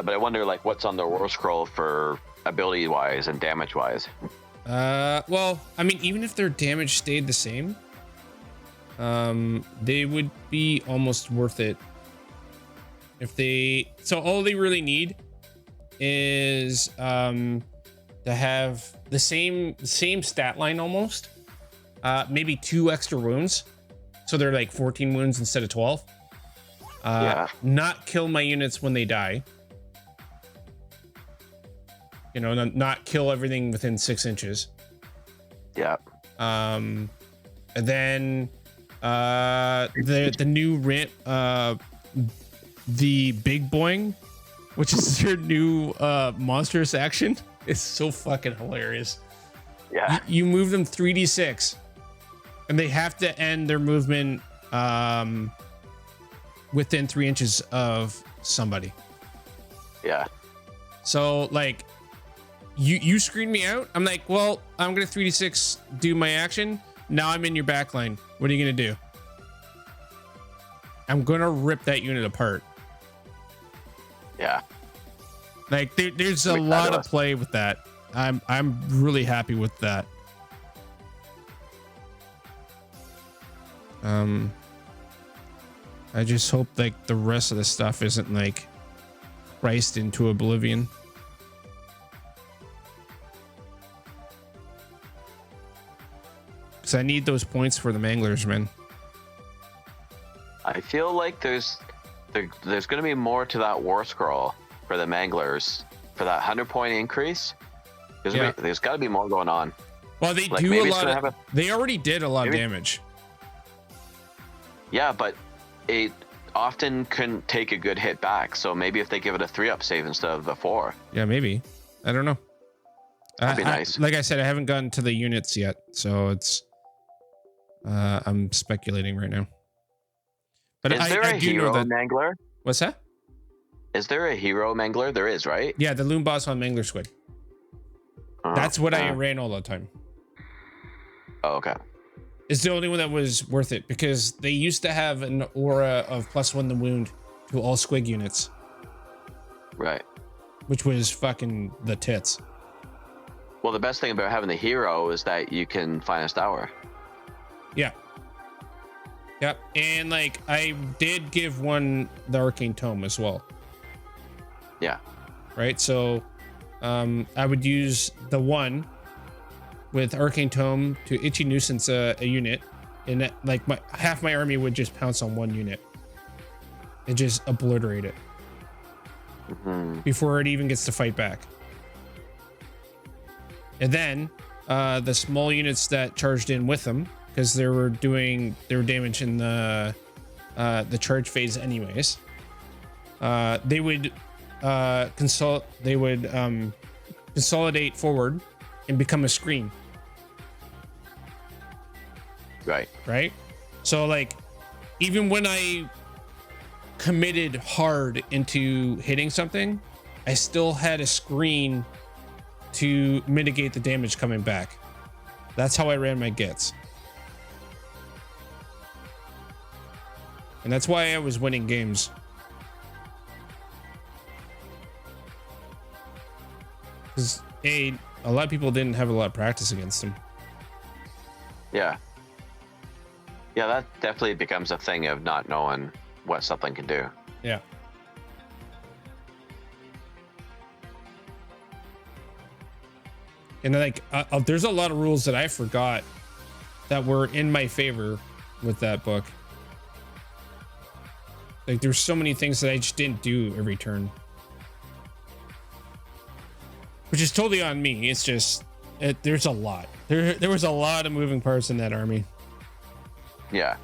But I wonder like what's on the War Scroll for ability wise and damage wise. Well, I mean, even if their damage stayed the same, they would be almost worth it. If they, so all they really need is to have the same stat line almost, maybe 2 extra wounds, so they're like 14 wounds instead of 12. Not kill my units when they die. You know, not kill everything within 6 inches. Yeah. And then the new rent, the Big Boing, which is their new monstrous action, is so fucking hilarious. Yeah. You move them 3d6, and they have to end their movement within 3 inches of somebody. Yeah. So like you screened me out. I'm like, well, I'm gonna 3d6 do my action. Now I'm in your back line. What are you gonna do? I'm gonna rip that unit apart. Yeah. Like there's a lot of play with that. I'm really happy with that. I just hope like the rest of the stuff isn't like priced into oblivion. Because I need those points for the Manglers, man. I feel like there's going to be more to that War Scroll for the Manglers for that 100-point increase. There's got to be more going on. Well, they like do a lot of. They already did a lot of damage. Yeah, but it often couldn't take a good hit back. So maybe if they give it a 3-up save instead of the 4. Yeah, maybe. I don't know. That'd be nice. Like I said, I haven't gotten to the units yet, so it's. I'm speculating right now. But is there a hero Mangler? What's that? Is there a hero Mangler? There is, right? Yeah, the Loom Boss on Mangler Squid. That's what I ran all the time. Oh, okay. is the only one that was worth it, because they used to have an aura of +1 the wound to all squig units, Right. which was fucking the tits. Well, the best thing about having the hero is that you can finest hour. Yeah. Yep. And like I did give one the arcane tome as well. Yeah. Right. So I would use the one with arcane tome to itchy nuisance a unit, and that, like half my army would just pounce on one unit and just obliterate it before it even gets to fight back. And then the small units that charged in with them, because they were damage in the charge phase anyways, they would consolidate forward and become a screen. Right. So like, even when I committed hard into hitting something, I still had a screen to mitigate the damage coming back. That's how I ran my gets. And that's why I was winning games. Because a lot of people didn't have a lot of practice against them. Yeah. Yeah, that definitely becomes a thing of not knowing what something can do. Yeah. And like, there's a lot of rules that I forgot that were in my favor with that book. Like, there's so many things that I just didn't do every turn, which is totally on me. It's just, there's a lot. There was a lot of moving parts in that army. Yeah.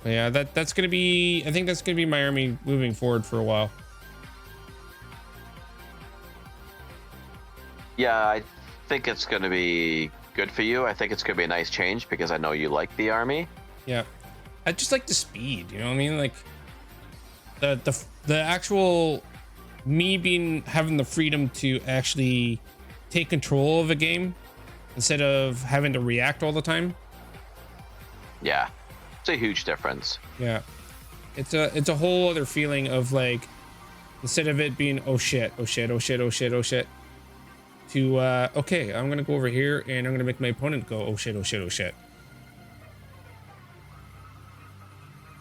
But yeah, that's gonna be, I think that's gonna be my army moving forward for a while. Yeah, I think it's going to be good for you. I think it's going to be a nice change because I know you like the army. Yeah, I just like the speed. You know what I mean? Like the actual me having the freedom to actually take control of a game instead of having to react all the time. Yeah, it's a huge difference. Yeah, it's a whole other feeling of like, instead of it being oh shit, oh shit, oh shit, oh shit, oh shit, to okay, I'm gonna go over here and I'm gonna make my opponent go oh shit, oh shit, oh shit,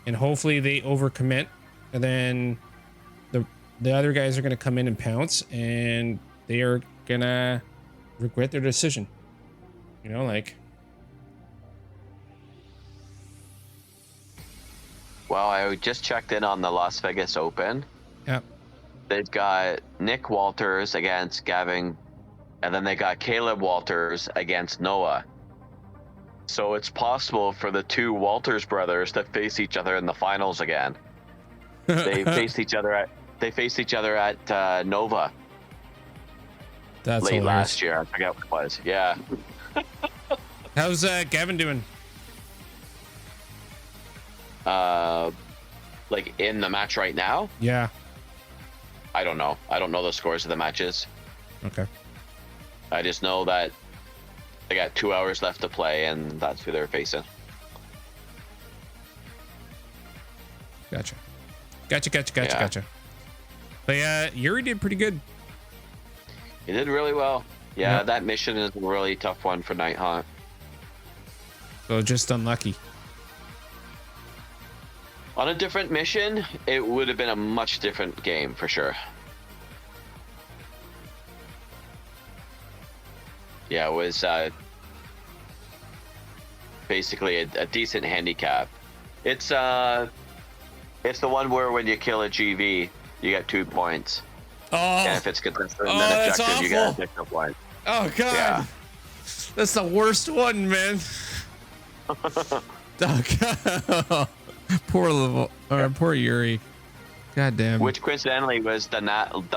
and hopefully they overcommit, and then the other guys are gonna come in and pounce, and they are gonna regret their decision. You know, like. Well, I just checked in on the Las Vegas Open. Yep. They've got Nick Walters against Gavin, and then they got Caleb Walters against Noah. So it's possible for the two Walters brothers to face each other in the finals again. They faced each other at Nova. That's late hilarious. Last year. I forget what it was. Yeah. How's Gavin doing? Like in the match right now? Yeah. I don't know. I don't know the scores of the matches. Okay. I just know that they got 2 hours left to play, and that's who they're facing. Gotcha. Yeah. Gotcha. But yeah, Yuri did pretty good. He did really well. Yeah, Yep. that mission is a really tough one for Night Haunt. So just unlucky. On a different mission, it would have been a much different game for sure. Yeah, it was basically a decent handicap. It's the one where when you kill a GV, you get 2 points. Oh, And if it's contested and then that's objective, you get an awful. additional point. Oh god. Yeah. That's the worst one, man. Oh god. Poor Yuri. God damn. Which coincidentally was the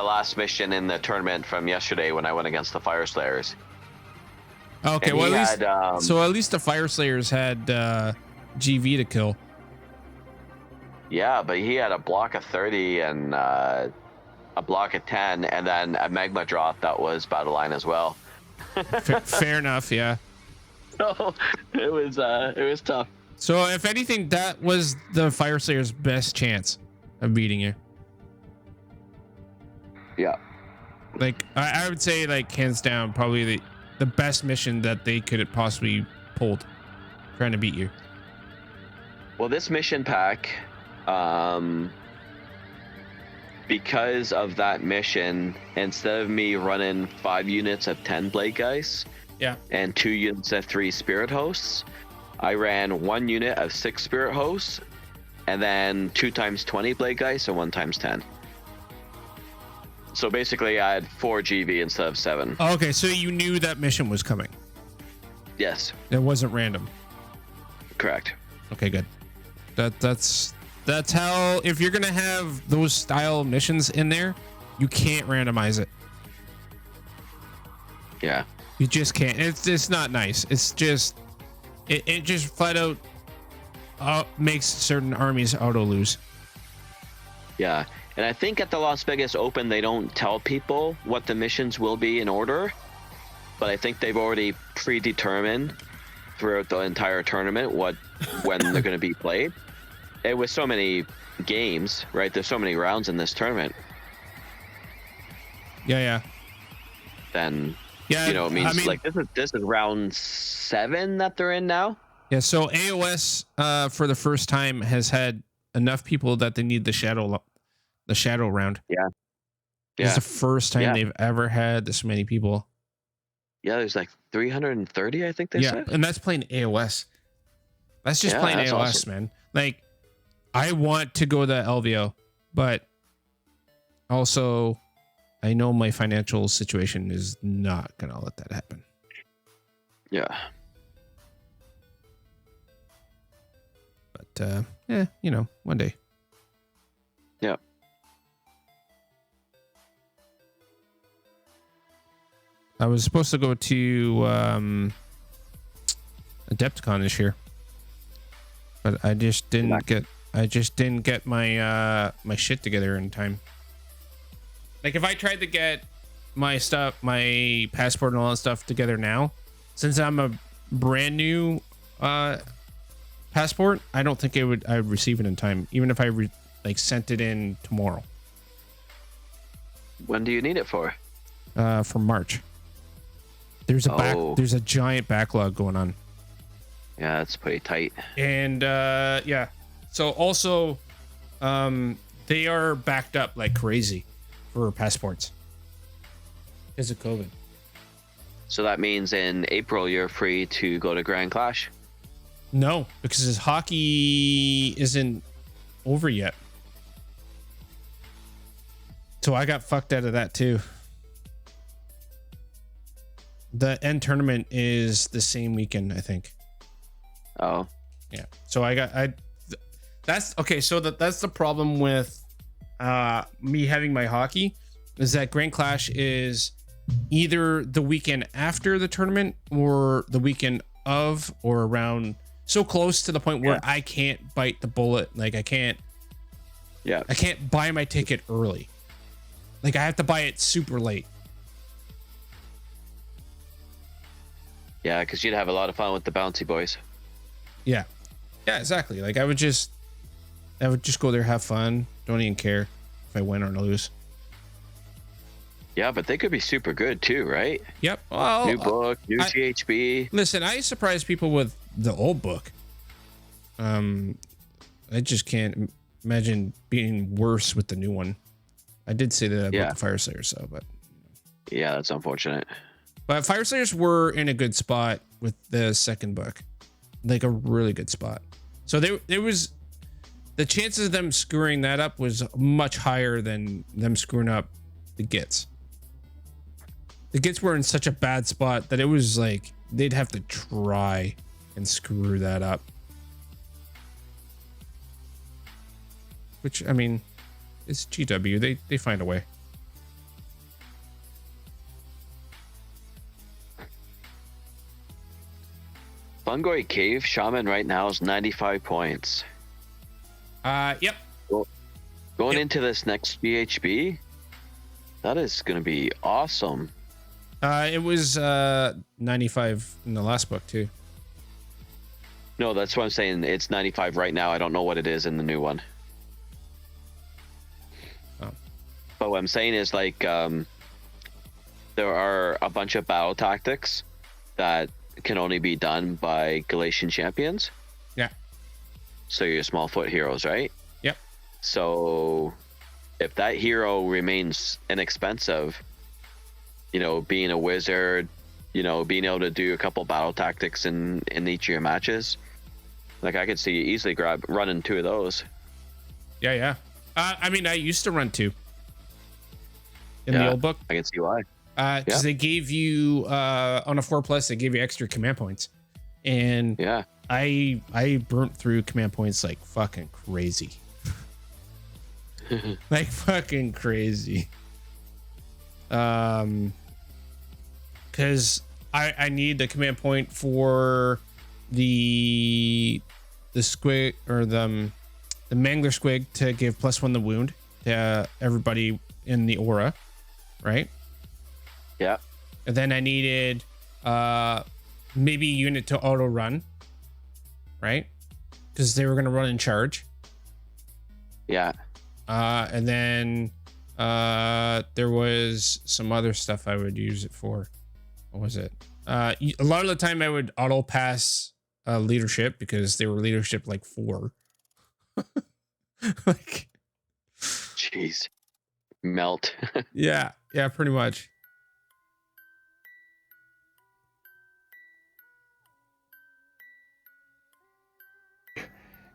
last mission in the tournament from yesterday when I went against the Fire Slayers. Okay, And well he at least had, so at least the Fire Slayers had GV to kill. Yeah, but he had a block of 30 and a block of 10, and then a magma drop that was battle line as well. Fair enough, yeah. So it was tough. So if anything, that was the Fire Slayer's best chance of beating you. Yeah. Like I would say, like, hands down, probably the best mission that they could have possibly pulled, trying to beat you. Well, this mission pack, because of that mission, instead of me running 5 units of 10 blade guys, yeah, and 2 units of 3 spirit hosts, I ran 1 unit of 6 spirit hosts, and then 2 times 20 blade guys, so 1 times 10. So basically, I had 4 GV instead of 7. Okay, so you knew that mission was coming. Yes. It wasn't random. Correct. Okay, good. That's how, if you're gonna have those style missions in there, you can't randomize it. Yeah. You just can't. It's not nice. It's just it just flat out makes certain armies auto lose. Yeah. And I think at the Las Vegas Open, they don't tell people what the missions will be in order, but I think they've already predetermined throughout the entire tournament when they're going to be played. And with so many games, right? There's so many rounds in this tournament. Yeah. Then, yeah, it means like this is round 7 that they're in now. Yeah. So AOS for the first time has had enough people that they need the shadow round. Yeah. It's the first time they've ever had this many people. Yeah, there's like 330, I think they said. And that's playing AOS. That's just playing AOS, awesome. Man. Like, I want to go to LVO, but also I know my financial situation is not gonna let that happen. Yeah. But one day. Yeah. I was supposed to go to Adepticon this year, but I just didn't get my my shit together in time. Like, if I tried to get my stuff, my passport and all that stuff together now, since I'm a brand new passport, I don't think I'd receive it in time, even if I sent it in tomorrow. When do you need it for? For March. There's a giant backlog going on. Yeah, that's pretty tight. And yeah. So also they are backed up like crazy for passports because of COVID. So that means in April you're free to go to Grand Clash? No, because his hockey isn't over yet. So I got fucked out of that too. The end tournament is the same weekend, I think. Oh. Yeah. So that's okay. So that's the problem with me having my hockey, is that Grand Clash is either the weekend after the tournament or the weekend of or around, so close to the point where I can't bite the bullet. Like, I can't buy my ticket early. Like, I have to buy it super late. Yeah, because you'd have a lot of fun with the bouncy boys. Yeah, exactly. Like, I would just go there, have fun, don't even care if I win or lose. Yeah, but they could be super good too, right? Yep. Well, new book, new GHB. Listen, I surprise people with the old book. I just can't imagine being worse with the new one. I did say that about the Fire Slayers, so, but yeah, that's unfortunate. But Fire Slayers were in a good spot with the second book, like a really good spot. So there was the chances of them screwing that up was much higher than them screwing up the Gits. The Gits were in such a bad spot that it was like they'd have to try and screw that up. Which, I mean, it's GW. They find a way. Fungoid Cave Shaman right now is 95 points. Yep. Going into this next BHB, That is going to be awesome. It was 95 in the last book too. No, that's what I'm saying. It's 95 right now. I don't know what it is in the new one. Oh. But what I'm saying is like there are a bunch of battle tactics that can only be done by Galatian champions. Yeah. So your small foot heroes, right? Yep. So if that hero remains inexpensive, you know, being a wizard, you know, being able to do a couple battle tactics in each of your matches, like I could see you easily running 2 of those. Yeah. I mean, I used to run 2 in the old book. I can see why. Because they gave you on a 4+, they gave you extra command points, and Yeah. I burnt through command points like fucking crazy. Like fucking crazy. Because I need the command point for the squig, or the mangler squig, to give +1 the wound to everybody in the aura, right? Yeah. And then I needed maybe a unit to auto run, right? Because they were gonna run in charge. Yeah. And then there was some other stuff I would use it for. What was it? A lot of the time I would auto pass leadership, because they were leadership like 4. Like, Jeez. Melt. yeah, pretty much.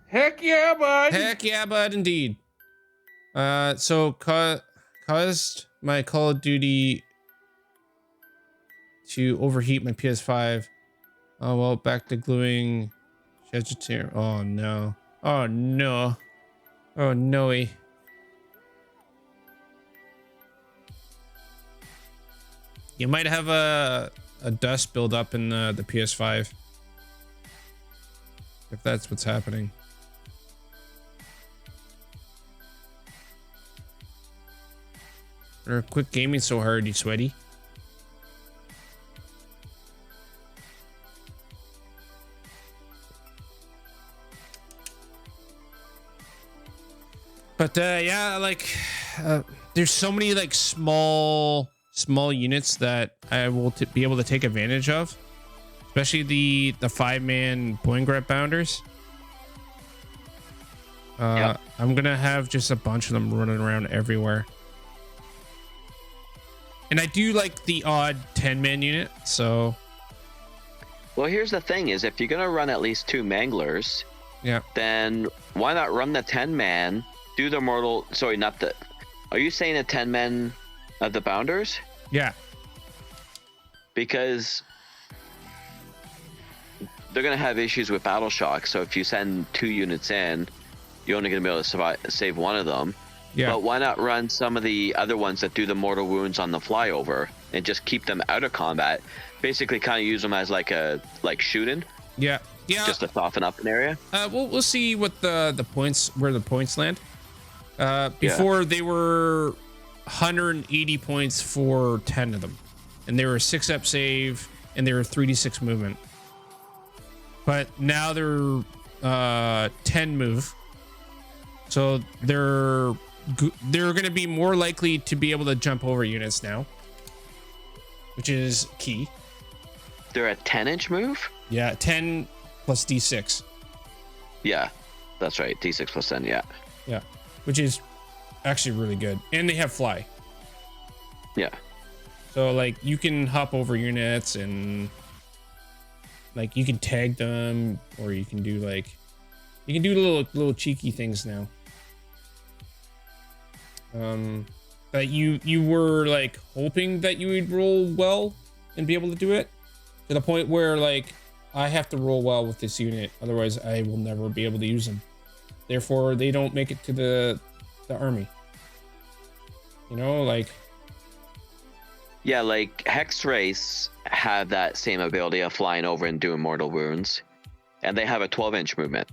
Heck yeah, bud. Heck yeah, bud, indeed. So caused my Call of Duty to overheat my PS5. Oh well, back to gluing Sagittarius. Oh no. Oh no. Oh no-y. You might have a dust build up in the PS5. If that's what's happening. Or quit gaming so hard, you sweaty. But yeah, like there's so many like small units that I will be able to take advantage of, especially the 5-man Boingrat bounders. Yep. I'm gonna have just a bunch of them running around everywhere. And I do like the odd 10-man unit, so. Well, here's the thing: is if you're gonna run at least 2 manglers, Yeah. then why not run the 10-man? Do the mortal. Sorry, not the. Are you saying a 10-man of the bounders? Yeah. Because they're gonna have issues with battle shock. So if you send 2 units in, you're only gonna be able to save 1 of them. Yeah. But why not run some of the other ones that do the mortal wounds on the flyover and just keep them out of combat? Basically, kind of use them as like shooting. Yeah. Yeah. Just to soften up an area. We'll see what the points, where the points land. Before they were 180 points for 10 of them, and they were 6-up save, and they were 3d6 movement. But now they're 10 move, so they're going to be more likely to be able to jump over units now, which is key. They're a 10-inch move. Yeah, 10 plus d6. Yeah, that's right. D6 plus 10. Yeah. Yeah, which is actually really good, and they have fly. Yeah. So like you can hop over units, and like you can tag them, or you can do little cheeky things now. But you were like hoping that you would roll well and be able to do it, to the point where like I have to roll well with this unit, otherwise I will never be able to use them. Therefore, they don't make it to the army. You know, like. Yeah, like Hex Race have that same ability of flying over and doing mortal wounds, and they have a 12-inch movement.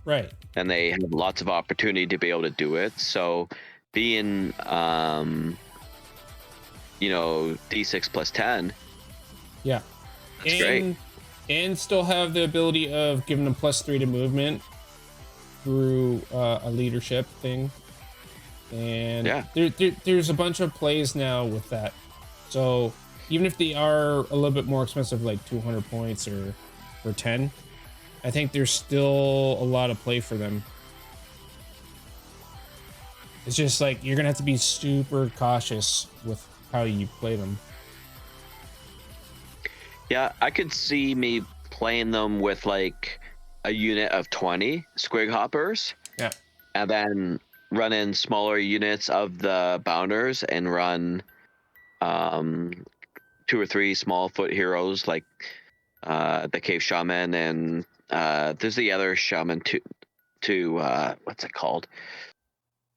Right. And they have lots of opportunity to be able to do it. So being D6 plus 10. Yeah. That's great. And still have the ability of giving them +3 to movement through a leadership thing. And Yeah. there's a bunch of plays now with that. So even if they are a little bit more expensive, like 200 points or 10, I think there's still a lot of play for them. It's just like you're gonna have to be super cautious with how you play them. Yeah, I could see me playing them with like a unit of 20 squig hoppers. Yeah. And then run in smaller units of the bounders and run 2 or 3 small foot heroes like the cave shaman and there's the other shaman to what's it called?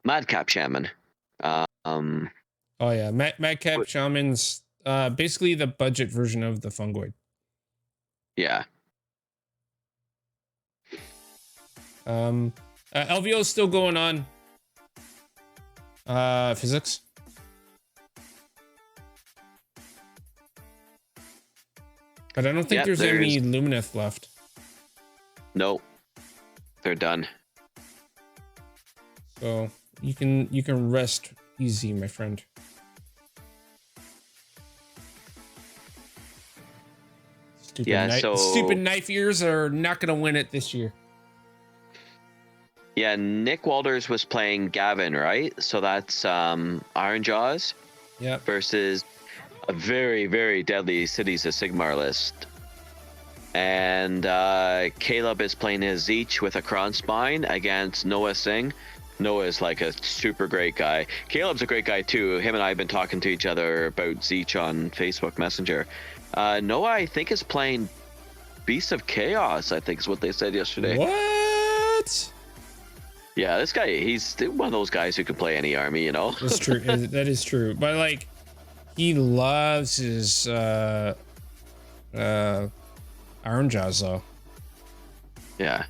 Madcap shaman. Oh yeah, Madcap shaman's basically the budget version of the fungoid. Yeah. LVO is still going on. Physics. But I don't think there's any Lumineth left. Nope. They're done. So you can rest easy, my friend. Stupid knife ears are not gonna win it this year. Yeah, Nick Walters was playing Gavin, right? So that's Iron Jaws. Yeah. Versus a very, very deadly Cities of Sigmar list. And Caleb is playing his Zeech with a Kron Spine against Noah Singh. Noah's like a super great guy. Caleb's a great guy too. Him and I have been talking to each other about Zeech on Facebook Messenger. Noah, I think, is playing Beast of Chaos, I think is what they said yesterday. What? Yeah, this guy, he's one of those guys who can play any army, you know? That's true. That is true. But like, he loves his Iron Jaws though. Yeah.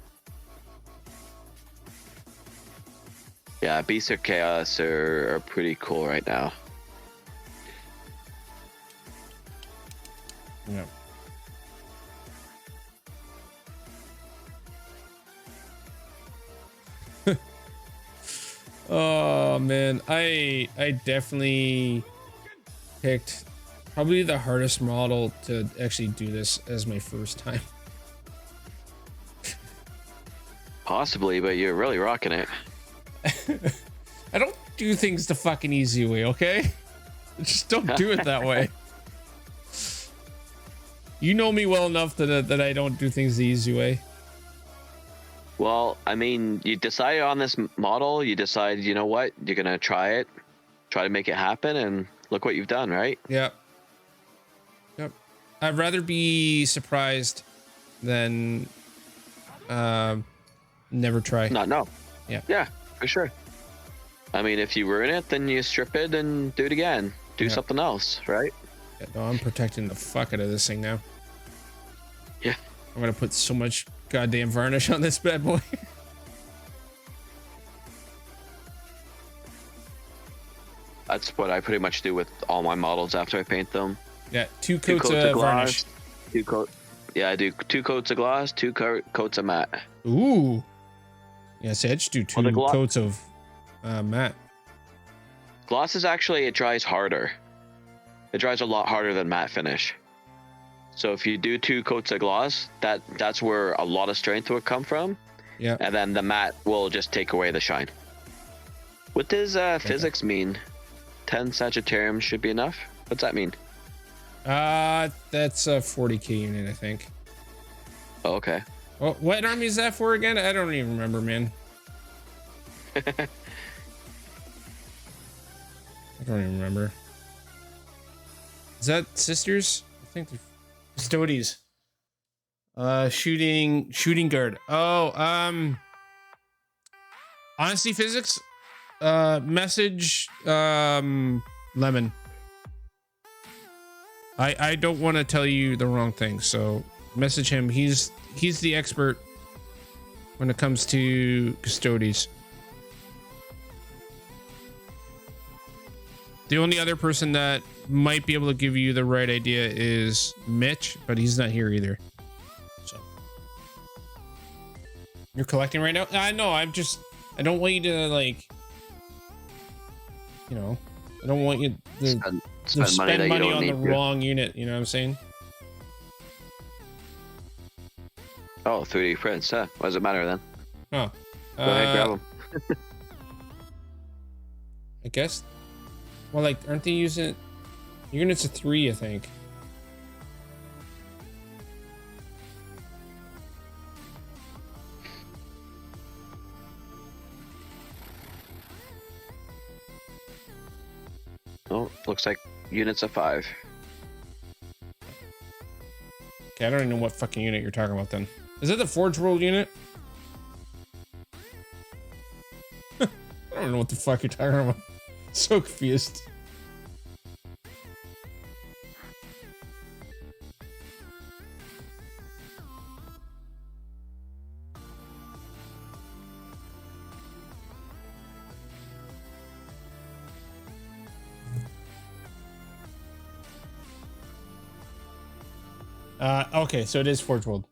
Yeah, Beasts of Chaos are pretty cool right now. Yeah. Oh man, I definitely picked probably the hardest model to actually do this as my first time. Possibly, but you're really rocking it. I don't do things the fucking easy way, okay? Just don't do it that way. You know me well enough that I don't do things the easy way. Well, I mean, you decided on this model, you decide, you know what, you're gonna try it, try to make it happen, and look what you've done, right? Yep. Yep. I'd rather be surprised than never try. Not know. Yeah. Yeah, for sure. I mean, if you were in it, then you strip it and do it again. Do something else, right? Yeah, no, I'm protecting the fuck out of this thing now. Yeah. I'm gonna put so much goddamn varnish on this bad boy. That's what I pretty much do with all my models after I paint them. Yeah, two coats of varnish. Yeah, I do 2 coats of gloss, 2 coats of matte. Ooh. Yes, I just do 2 coats of matte. Gloss is actually, it dries harder. It dries a lot harder than matte finish. So if you do 2 coats of gloss, that's where a lot of strength would come from. Yeah. And then the matte will just take away the shine. What does physics mean? 10 Sagittarium should be enough? What's that mean? That's a 40k unit, I think. Oh, okay. Well, what army is that for again? I don't even remember, man. I don't even remember. Is that sisters? I think they're custodies. Shooting guard. Oh, honesty physics. Message Lemon. I don't want to tell you the wrong thing, so message him. He's the expert when it comes to custodies. The only other person that might be able to give you the right idea is Mitch, but he's not here either. So you're collecting right now? I know. I don't want you to like, you know, I don't want you to spend money on the wrong unit. You know what I'm saying? Oh, 3D prints. Huh? What does it matter then? Oh, go ahead, grab them. I guess. Well, like, aren't they using units of 3? I think. Oh, looks like units of 5. Okay, I don't even know what fucking unit you're talking about then. Is it the Forge World unit? I don't know what the fuck you're talking about. So confused. Okay, so it is Forge World.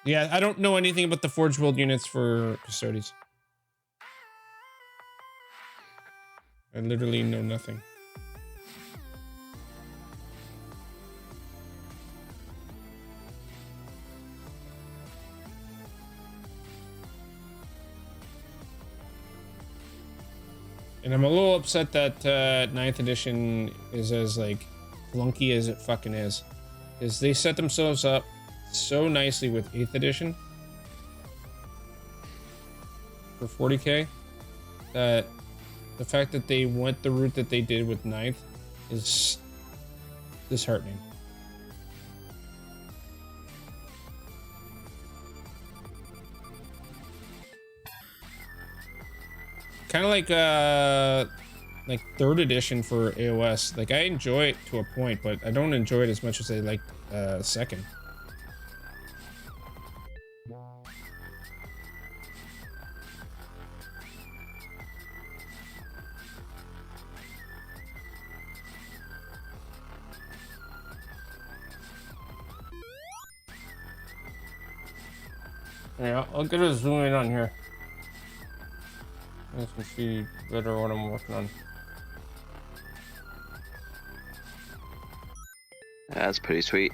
Yeah, I don't know anything about the Forge World units for Custodes. I literally know nothing. And I'm a little upset that 9th edition is as like clunky as it fucking is. Because they set themselves up so nicely with 8th edition for 40k that the fact that they went the route that they did with 9th is disheartening. Kind of like 3rd edition for AOS. Like, I enjoy it to a point, but I don't enjoy it as much as I like 2nd. Yeah, I'll get a zoom in on here. You can see better what I'm working on. That's pretty sweet.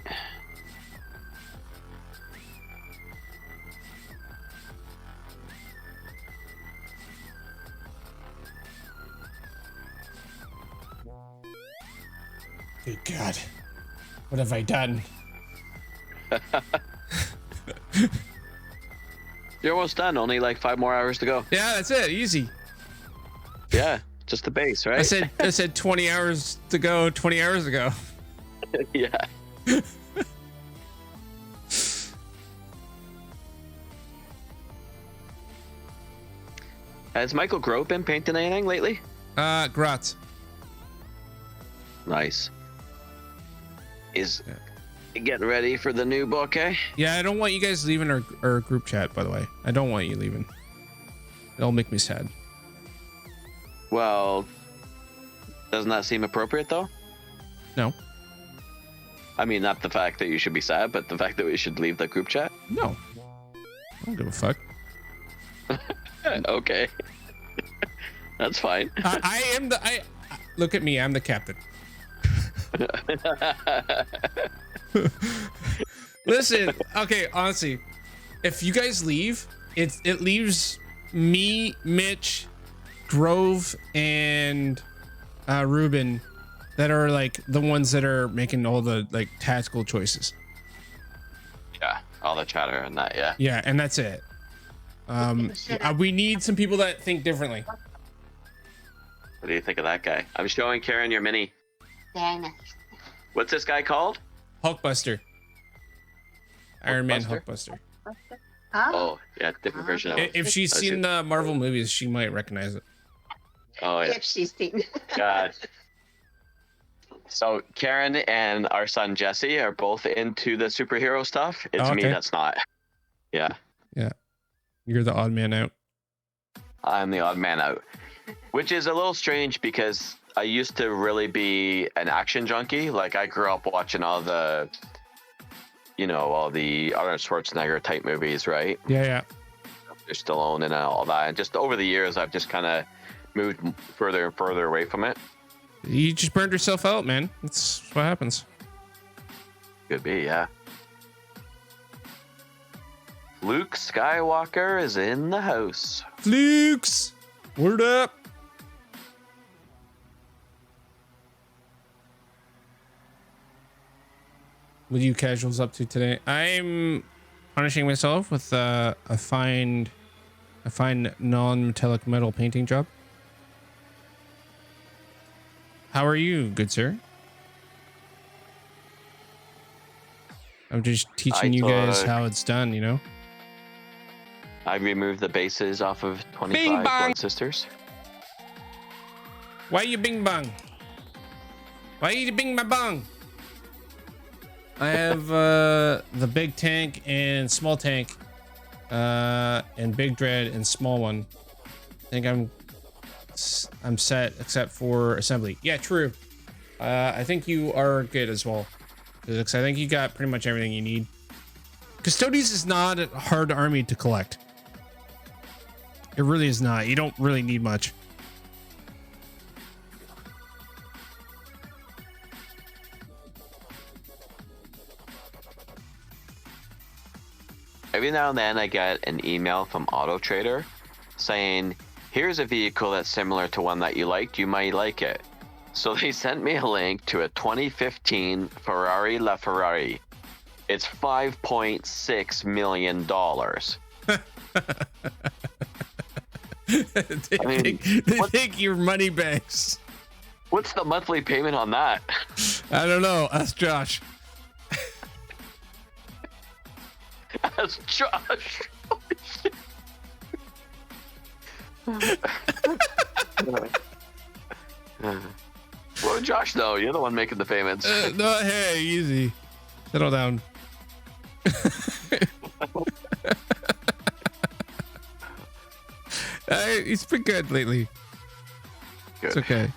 Good God. What have I done? You're almost done. Only like 5 more hours to go. Yeah, that's it. Easy. Yeah, just the base, right? I said 20 hours to go 20 hours ago. Yeah. Has Michael Grove been painting anything lately? Gratz. Nice. Is getting ready for the new book, eh? Yeah, I don't want you guys leaving our group chat, by the way. I don't want you leaving. It'll make me sad. Well, doesn't that seem appropriate, though? No. I mean, not the fact that you should be sad, but the fact that we should leave the group chat? No. I don't give a fuck. Okay. That's fine. Look at me, I'm the captain. Listen, okay, honestly, if you guys leave, it leaves me, Mitch, Grove, and Ruben that are like the ones that are making all the like tactical choices. Yeah, all the chatter and that, yeah. Yeah, and that's it. We need some people that think differently. What do you think of that guy? I'm showing Karen your mini. Very nice. What's this guy called? hulkBUSTIN. Iron Man hulkBUSTIN? hulkBUSTIN. Oh, yeah, different version of it. If she's seen the Marvel movies, she might recognize it. Oh, yeah. If she's seen. God. So Karen and our son Jesse are both into the superhero stuff. It's me that's not. Yeah. Yeah. You're the odd man out. I'm the odd man out. Which is a little strange because I used to really be an action junkie. Like I grew up watching all the, all the Arnold Schwarzenegger type movies, right? Yeah. Stallone and all that. And just over the years, I've just kind of moved further and further away from it. You just burned yourself out, man. That's what happens. Could be, yeah. Luke Skywalker is in the house. Flukes, word up. What are you casuals up to today? I'm punishing myself with a fine non-metallic metal painting job. How are you, good sir? I'm just teaching you guys how it's done, you know? I removed the bases off of 25 Bing bong. Blood Sisters. Why you bing bong? Why you bing my bong? I have the big tank and small tank, and big dread and small one. I think I'm set except for assembly. Yeah, true. I think you are good as well, because I think you got pretty much everything you need. Custodies is not a hard army to collect. It really is not. You don't really need much. Every now and then I get an email from Auto Trader saying, here's a vehicle that's similar to one that you liked, you might like it. So they sent me a link to a 2015 Ferrari LaFerrari. It's $5.6 million. They think your money bags. What's the monthly payment on that? I don't know. Ask Josh. That's Josh. Holy shit. What would Josh know? You're the one making the payments. No, hey, easy. Settle down. It's been good lately. Good. It's okay.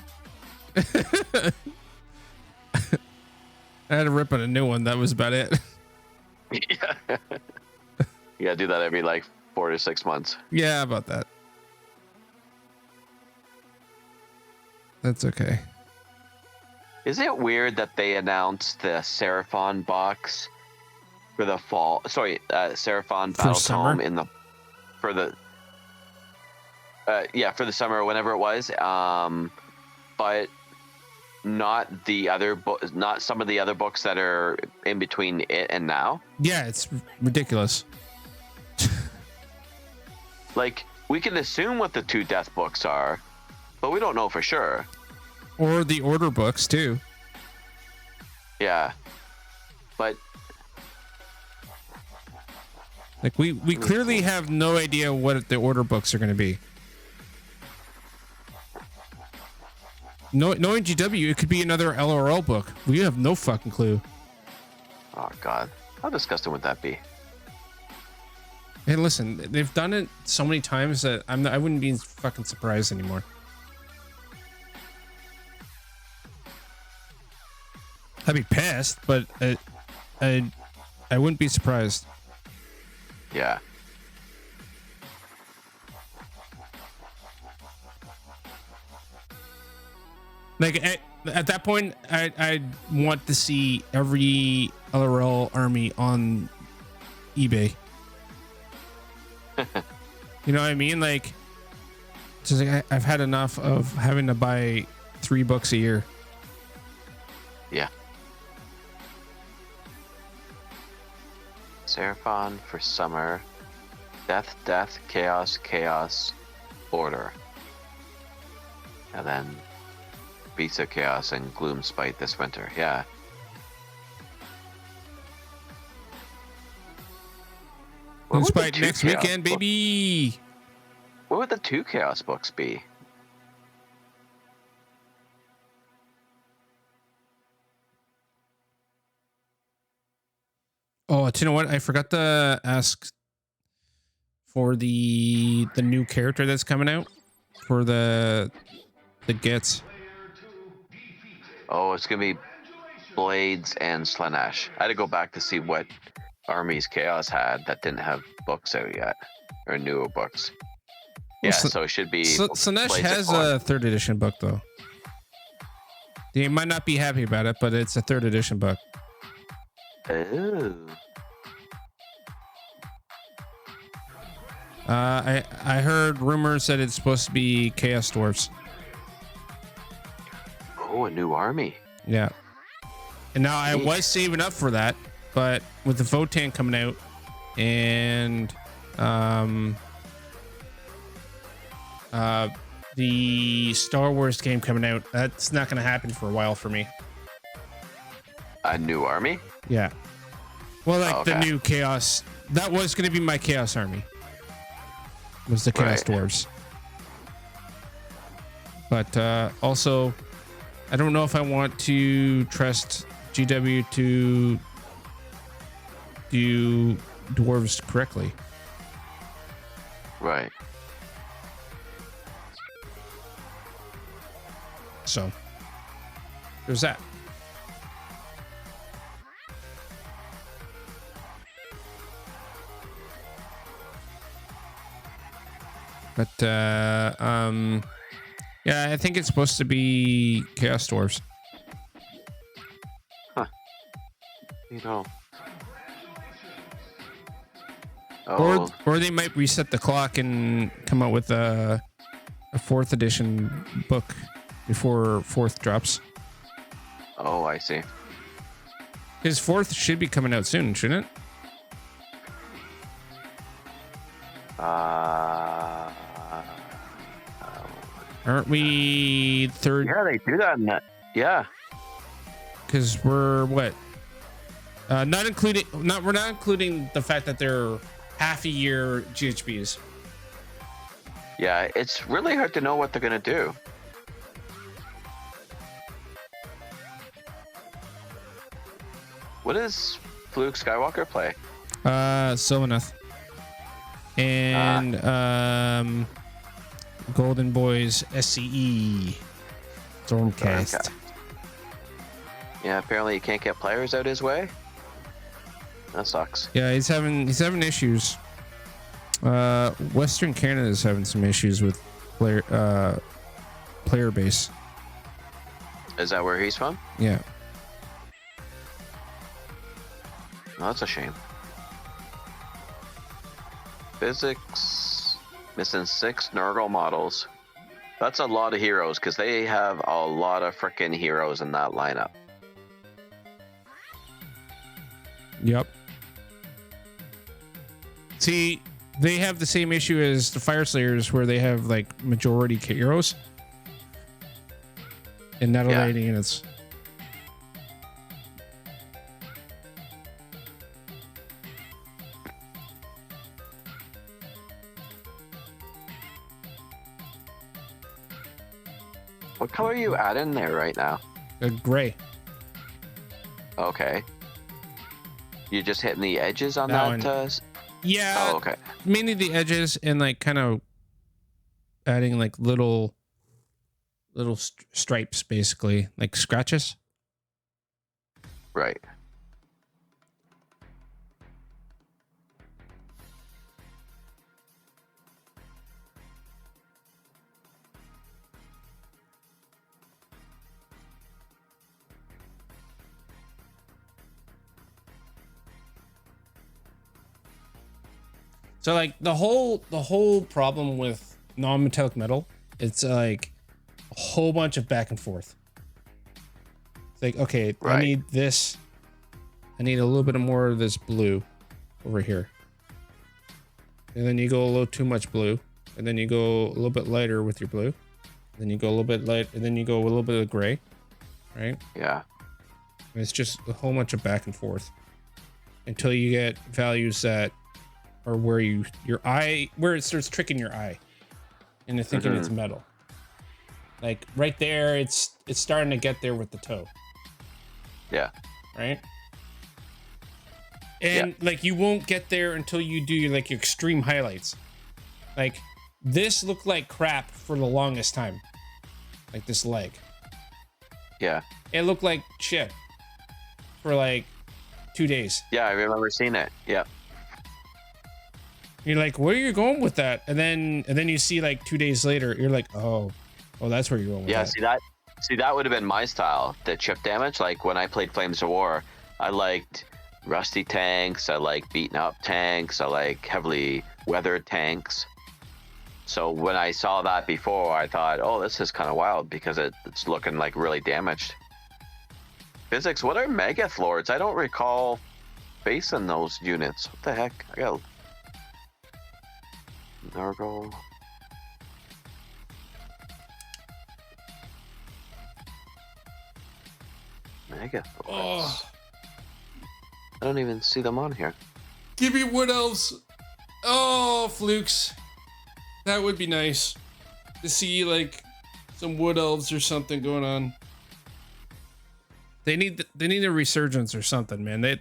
I had to rip on a new one. That was about it. Yeah. You gotta do that every like 4 to 6 months. Yeah, about that. That's okay. Is it weird that they announced the Seraphon box for the fall? Sorry, Seraphon Battle Tome for the summer, whenever it was. But not the other not some of the other books that are in between it and now. Yeah, it's ridiculous. Like, we can assume what the 2 death books are, but we don't know for sure. Or the order books too. Yeah, but like we clearly have no idea what the order books are going to be. Knowing GW, it could be another LRL book. We have no fucking clue. oh god, how disgusting would that be? Hey, listen, they've done it so many times that I wouldn't be fucking surprised anymore. I'd be pissed, but I wouldn't be surprised. Yeah. Like at that point, I want to see every LRL army on eBay. You know what I mean? Like, just like I've had enough of having to buy 3 books a year. Yeah. Seraphon for summer. Death, death, chaos, chaos, order. And then Beats of Chaos and Gloom Spite this winter. Yeah. Gloom Spite next weekend, baby. What would the 2 Chaos books be? Oh, do you know what? I forgot to ask for the new character that's coming out for the gets. Oh, it's gonna be Blades and Slanesh. I had to go back to see what armies Chaos had that didn't have books out yet, or newer books. Well, Yeah, so it should be. Slanesh Blades has and a 3rd edition book though. You might not be happy about it, but it's a 3rd edition book. Oh. I heard rumors that it's supposed to be Chaos Dwarfs. Oh, a new army. Yeah. And now I was saving up for that, but with the Votann coming out and the Star Wars game coming out, that's not going to happen for a while for me. A new army? Yeah. Well, like okay. the new Chaos. That was going to be my Chaos army. Was the Chaos Dwarves. But also, I don't know if I want to trust GW to do dwarves correctly. Right. So there's that. But yeah, I think it's supposed to be Chaos Dwarves. Huh. You know. Oh. Or they might reset the clock and come out with a 4th edition book before 4th drops. Oh, I see. His 4th should be coming out soon, shouldn't it? Aren't we 3rd? Yeah, they do that in that. Yeah. Because we're what? We're not including the fact that they're half a year GHBs. Yeah, it's really hard to know what they're gonna do. What does Luke Skywalker play? Sylvaneth. And Golden Boys SCE. Stormcast. Yeah, apparently you can't get players out his way. That sucks. Yeah, he's having issues. Western Canada is having some issues with player base. Is that where he's from? Yeah. Oh, that's a shame. Physics missing 6 Nurgle models. That's a lot of heroes because they have a lot of freaking heroes in that lineup. Yep. See, they have the same issue as the Fire Slayers, where they have like majority heroes and not a lot of units. What color are you adding there right now? Gray. Okay. You're just hitting the edges on That that? Yeah. Oh, okay. Mainly the edges and like kind of adding like little stripes, basically, like scratches. Right. So like the whole problem with non-metallic metal, it's like a whole bunch of back and forth. It's like, okay, Right. I need this. I need a little bit more of this blue over here. And then you go a little too much blue. And then you go a little bit lighter with your blue. And then you go a little bit light, and then you go a little bit of gray. Right? Yeah. And it's just a whole bunch of back and forth until you get values that are where where it starts tricking your eye into thinking it's metal. Like right there, it's starting to get there with the toe. Yeah. Right. And like you won't get there until you do your extreme highlights. Like this looked like crap for the longest time. Like this leg. Yeah. It looked like shit for like 2 days. Yeah, I remember seeing it. Yeah. You're like, where are you going with that? And then you see like 2 days later, you're like, oh, that's where you're going with Yeah, that. see that would have been my style, the chip damage. Like when I played Flames of War, I liked rusty tanks, I like beaten up tanks, I like heavily weathered tanks. So when I saw that before, I thought, oh, this is kind of wild because it's looking like really damaged. Physics, what are Megath Lords? I don't recall facing those units. What the heck? I got Nurgle. Megath Lords. Oh, I don't even see them on here. give me Wood Elves. Oh, flukes. That would be nice to see like some Wood Elves or something going on. They need a resurgence or something, man.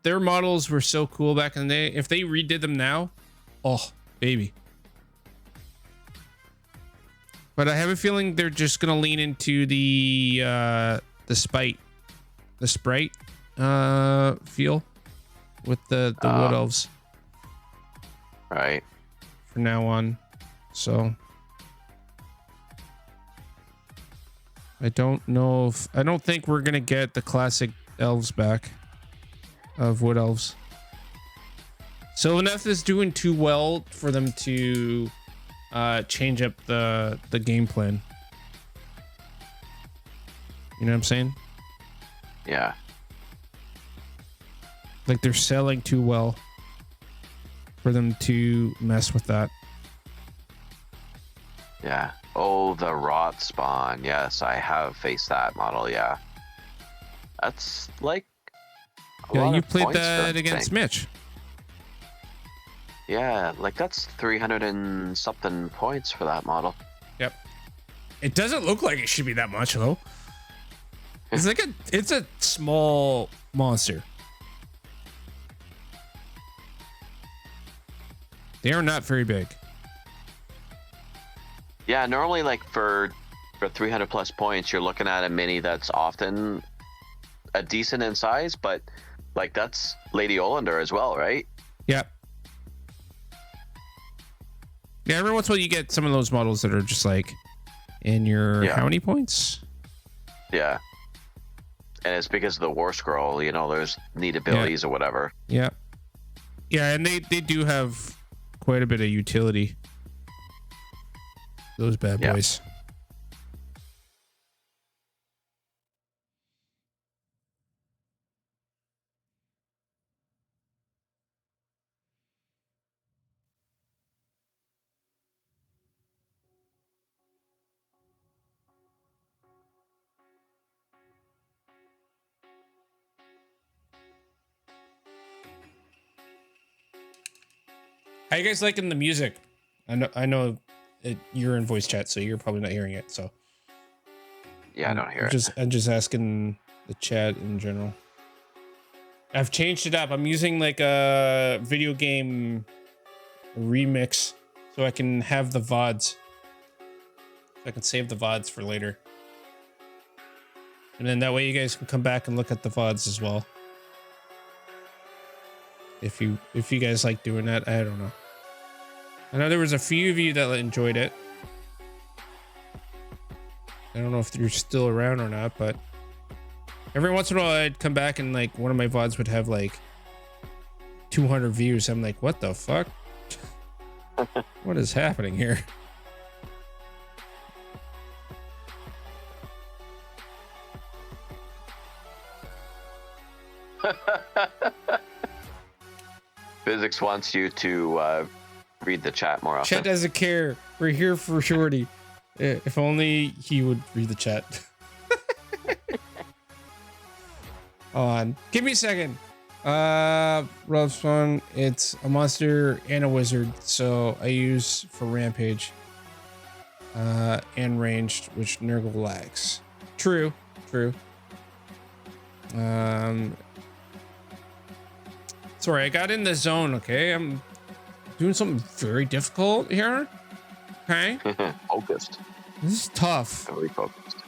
Their models were so cool back in the day. If they redid them now, oh baby. But I have a feeling they're just gonna lean into the sprite feel with the Wood Elves Right. from now on. So I don't think we're gonna get the classic elves back of Wood Elves. Sylvaneth is doing too well for them to change up the game plan. You know what I'm saying? Yeah. Like they're selling too well for them to mess with that. Yeah. Oh, the rot spawn. Yes, I have faced that model. Yeah. That's like. Yeah, you played that against Mitch. Yeah, like that's 300 and something points for that model. Yep. It doesn't look like it should be that much though. It's a small monster. They are not very big. Yeah, normally like for 300 plus points, you're looking at a mini that's often a decent in size, but like that's Lady Olander as well, right? Yep. Yeah, every once in a while you get some of those models that are just like in your how many points? Yeah. And it's because of the War Scroll, you know, there's neat abilities or whatever. Yeah. Yeah, and they do have quite a bit of utility. Those bad boys. How you guys liking the music? I know you're in voice chat, so you're probably not hearing it. So yeah, I don't hear it. I'm just asking the chat in general. I've changed it up. I'm using like a video game remix, so I can have the VODs. I can save the VODs for later, and then that way you guys can come back and look at the VODs as well. If you guys like doing that, I don't know. I know there was a few of you that enjoyed it. I don't know if you're still around or not, but every once in a while I'd come back and like one of my VODs would have like 200 views. I'm like, what the fuck? What is happening here? Physics wants you to read the chat more often. Chat doesn't care. We're here for Shorty. If only he would read the chat. Hold on. Give me a second. Rob Spawn, it's a monster and a wizard, so I use for rampage. And ranged, which Nurgle lacks. True. Sorry, I got in the zone, okay? I'm doing something very difficult here. Okay? Focused. This is tough. Very focused.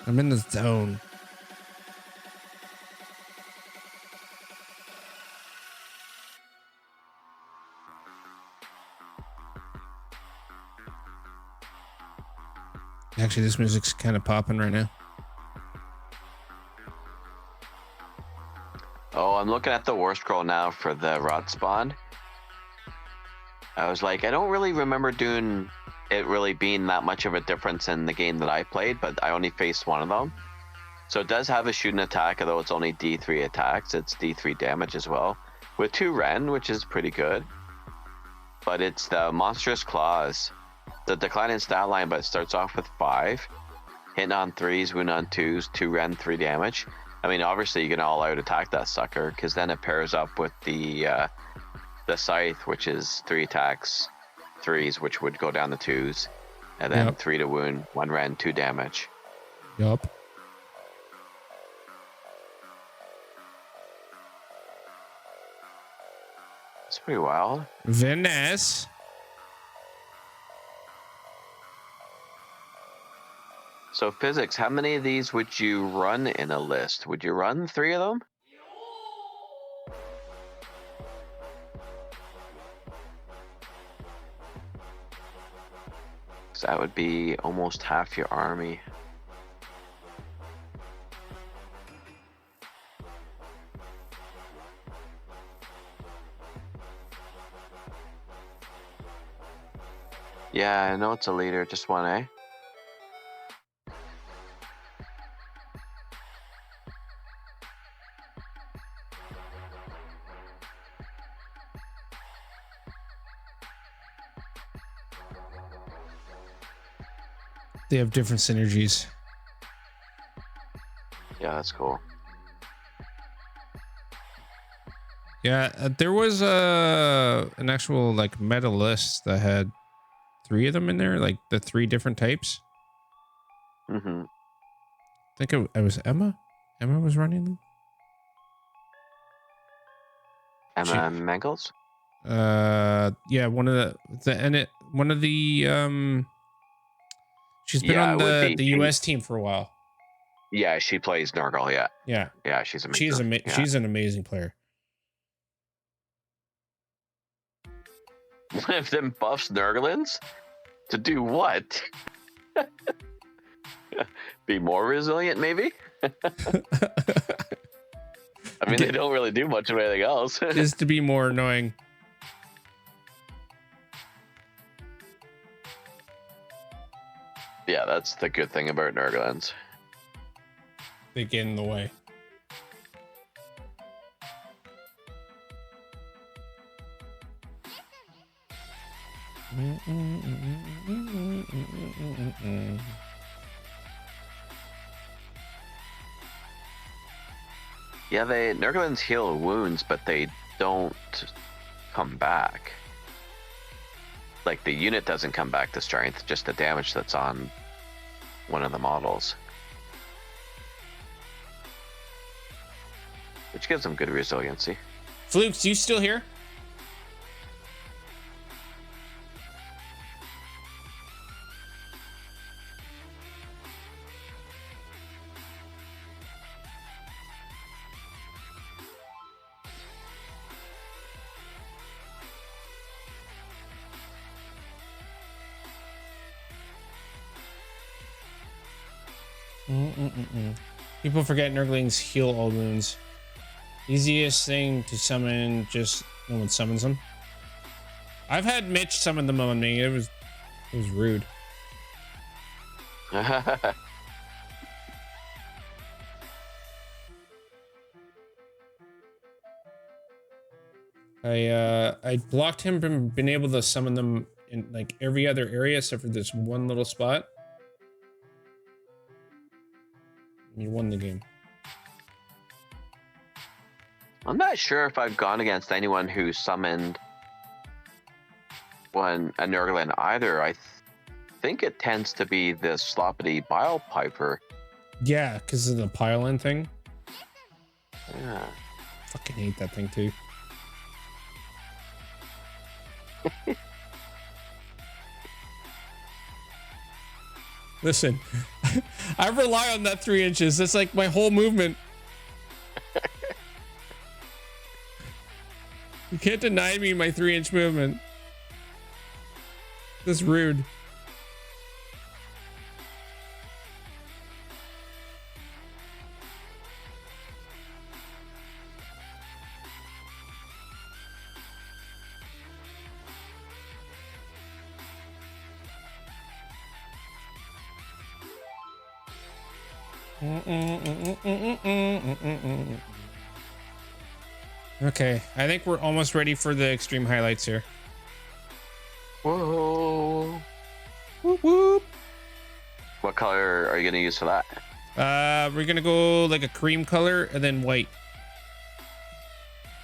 I'm in the zone. Actually, this music's kind of popping right now. Oh, I'm looking at the war scroll now for the rot spawn. I was like, I don't really remember doing it really being that much of a difference in the game that I played, but I only faced one of them. So it does have a shooting attack, although it's only D3 attacks. It's D3 damage as well, with 2 Ren, which is pretty good. But it's the monstrous claws. The decline in stat line, but it starts off with 5. Hitting on 3s, wound on 2s, 2 Ren, 3 damage. I mean, obviously you can all out attack that sucker, because then it pairs up with the scythe, which is 3 attacks, 3s, which would go down to 2s, and then 3 to wound, 1 Ren, 2 damage. Yup. It's pretty wild. Venice. So physics, how many of these would you run in a list? Would you run 3 of them? So that would be almost half your army. Yeah, I know it's a leader, just one, eh? They have different synergies. Yeah, that's cool. Yeah, there was an actual like meta list that had 3 of them in there, like the 3 different types. Mm-hmm. I think it was Emma. Emma was running them. Emma Mangles? Yeah, one of the she's been on the US team for a while. Yeah, she plays Nurgle, yeah. Yeah, she's amazing. She's an amazing player. One of them buffs Nurglings? To do what? Be more resilient, maybe? I mean, they don't really do much of anything else. Just to be more annoying. Yeah, that's the good thing about Nurglings. They get in the way. Yeah, Nurglings heal wounds, but they don't come back. Like, the unit doesn't come back to strength, just the damage that's on one of the models. Which gives them good resiliency. Flukes, you still here? People forget Nurglings heal all wounds. Easiest thing to summon, just no one summons them. I've had Mitch summon them on me. It was rude. I blocked him from being able to summon them in like every other area except for this one little spot. You won the game. I'm not sure if I've gone against anyone who summoned a Nurgling either. I think it tends to be the sloppity bile piper. Yeah, because of the pile-in thing. Yeah. Fucking hate that thing too. Listen, I rely on that 3 inches. That's like my whole movement. You can't deny me my 3-inch movement. That's rude. Okay, I think we're almost ready for the extreme highlights here. Whoa. Whoop, whoop. What color are you gonna use for that? We're gonna go like a cream color and then white.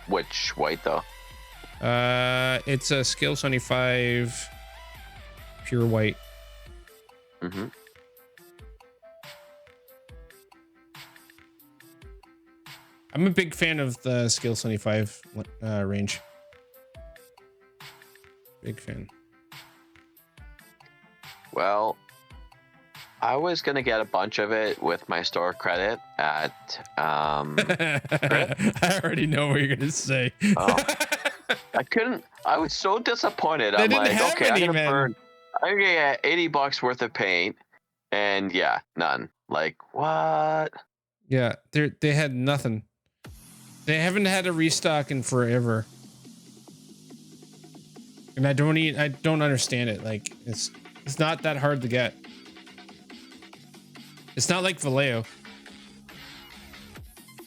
Which white though? It's a scale 75 pure white. Mm-hmm. I'm a big fan of the scale 75 range. Big fan. Well, I was gonna get a bunch of it with my store credit at I already know what you're gonna say. Oh. I couldn't. I was so disappointed. They I'm didn't like, have okay, any, I'm gonna man. burn. I'm gonna get $80 worth of paint, and yeah, none. Like what? Yeah, they had nothing. They haven't had a restock in forever, and I don't understand it. Like it's not that hard to get. It's not like Vallejo.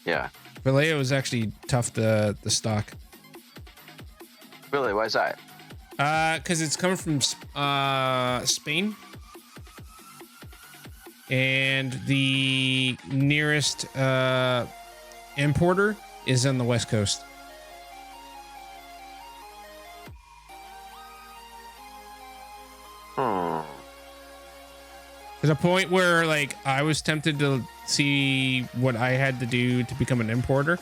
Yeah. Vallejo is actually tough to stock. Really? Why is that? Because it's coming from Spain, and the nearest importer is on the West Coast. Hmm. To the point where, like, I was tempted to see what I had to do to become an importer,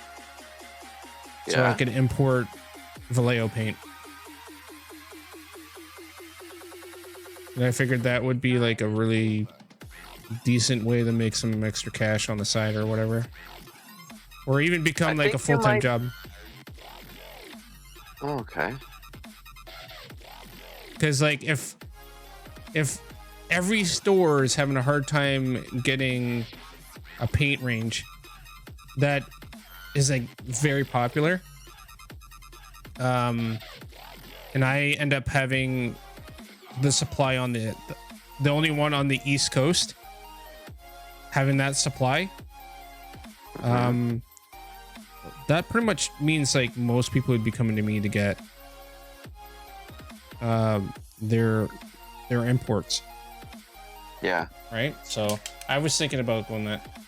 so I could import Vallejo paint. And I figured that would be like a really decent way to make some extra cash on the side or whatever, or even become like a full-time job. Oh, okay. Because like if every store is having a hard time getting a paint range that is like very popular, and I end up having the supply on the only one on the East Coast having that supply, that pretty much means like most people would be coming to me to get their imports. Yeah. Right. So I was thinking about going that.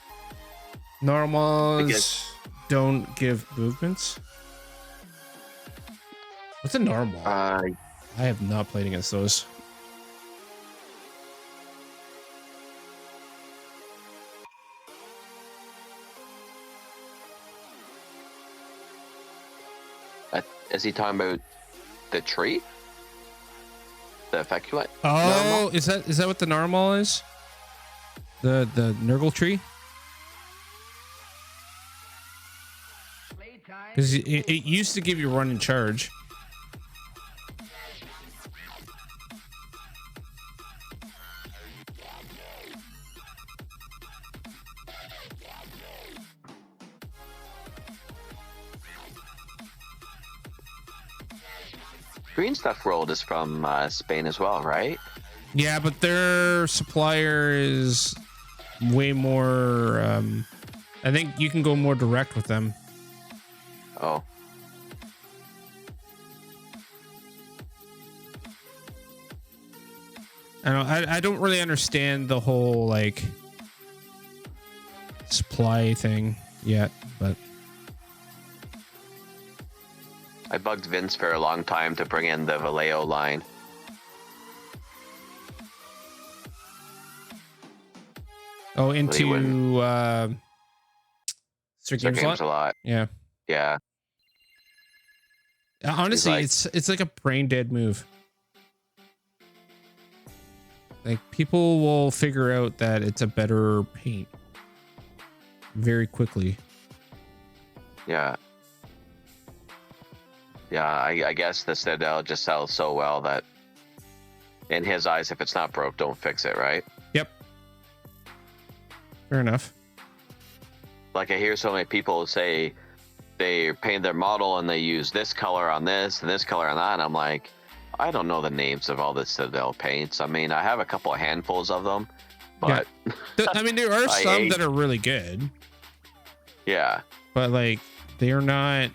Normals don't give movements. What's a normal? I have not played against those. Is he talking about the tree? The feculent? Oh, normal? is that what the normal is? The Nurgle tree? Because it used to give you run and charge. Green Stuff World is from Spain as well, right? Yeah, but their supplier is way more. I think you can go more direct with them. Oh. I don't really understand the whole like supply thing yet, but I bugged Vince for a long time to bring in the Vallejo line. oh, into Sir So Games games a lot. Yeah. Yeah. Honestly, like- it's like a brain dead move. Like people will figure out that it's a better paint very quickly. Yeah. Yeah, I guess the Citadel just sells so well that in his eyes, if it's not broke, don't fix it, right? Yep. Fair enough. Like I hear so many people say they paint their model and they use this color on this and this color on that, and I'm like, I don't know the names of all the Citadel paints. I mean, I have a couple of handfuls of them, but Yeah. I mean, there are some hate- that are really good, yeah, but like they are not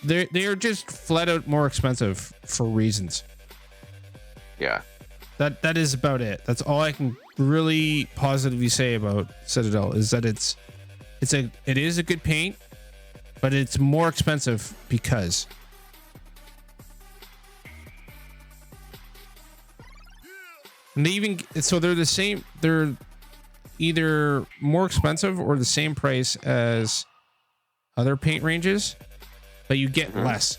they are just flat out more expensive for reasons. yeah, That is about it. That's all I can really positively say about Citadel is that it is a good paint, but it's more expensive because. And they even so they're the same. They're either more expensive or the same price as other paint ranges, but you get less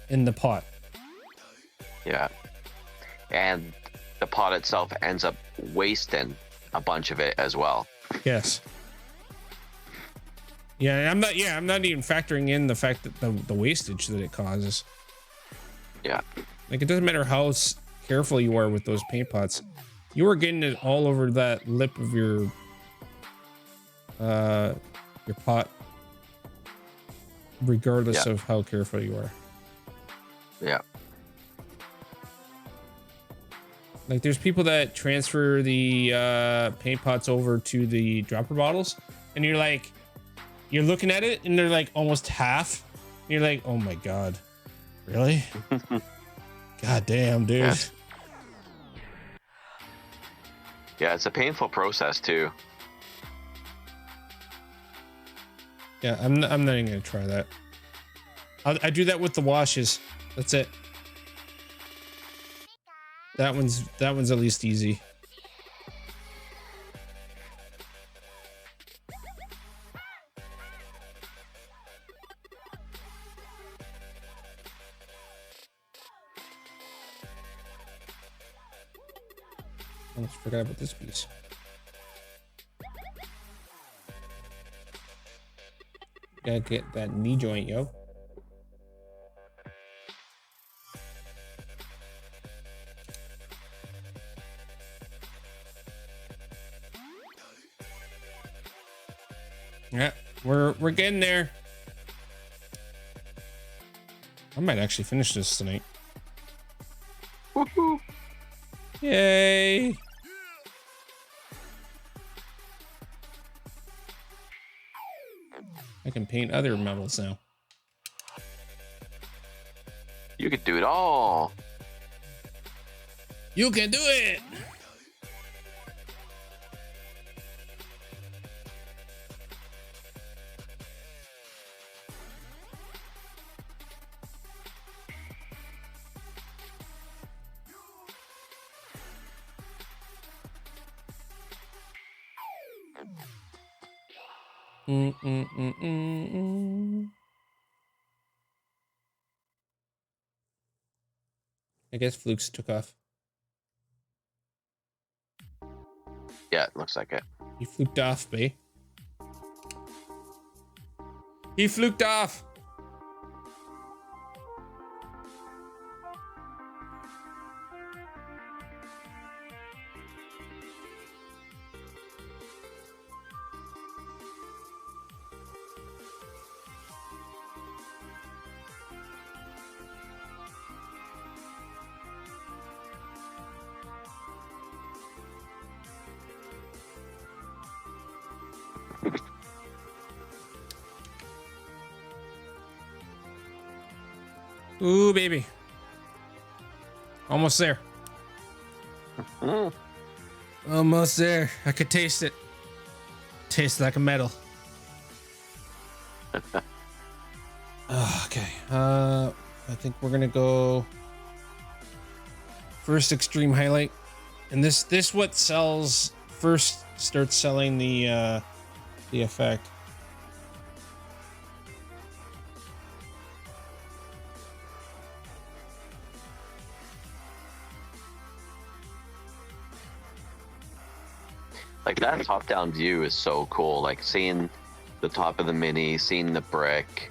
in the pot. yeah. And the pot itself ends up wasting a bunch of it as well. Yes. Yeah, I'm not even factoring in the fact that the wastage that it causes. Yeah. Like, it doesn't matter how careful you are with those paint pots. You are getting it all over that lip of your pot, regardless of how careful you are. Yeah. Like, there's people that transfer the paint pots over to the dropper bottles, and you're like, you're looking at it, and they're like almost half. And you're like, oh my god, really? God damn, dude. Yeah. Yeah, it's a painful process too. Yeah, I'm not even gonna try that. I do that with the washes. That's it. That one's at least easy. I almost forgot about this piece. Gotta get that knee joint, yo. Yeah, we're getting there. I might actually finish this tonight. Woohoo! Yay! I can paint other metals now. You could do it all. You can do it! I guess Flukes took off. Yeah, it looks like it. He fluked off, bae. He fluked off. Ooh, baby. Almost there. Almost there. I could taste it. Tastes like a metal. Okay. I think we're gonna go first extreme highlight. And this what sells first starts selling the effect. like that top-down view is so cool. Like seeing the top of the mini, seeing the brick,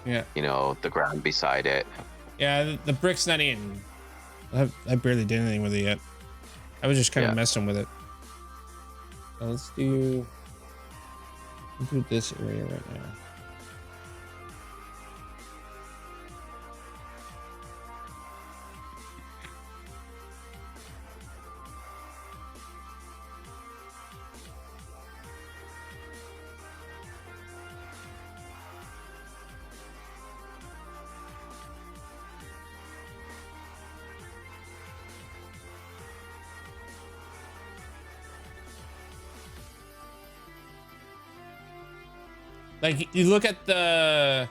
Yeah. you know, the ground beside it. Yeah, the brick's not in. I barely did anything with it yet. I was just kind of messing with it. Let's do this area right now. Like you look at the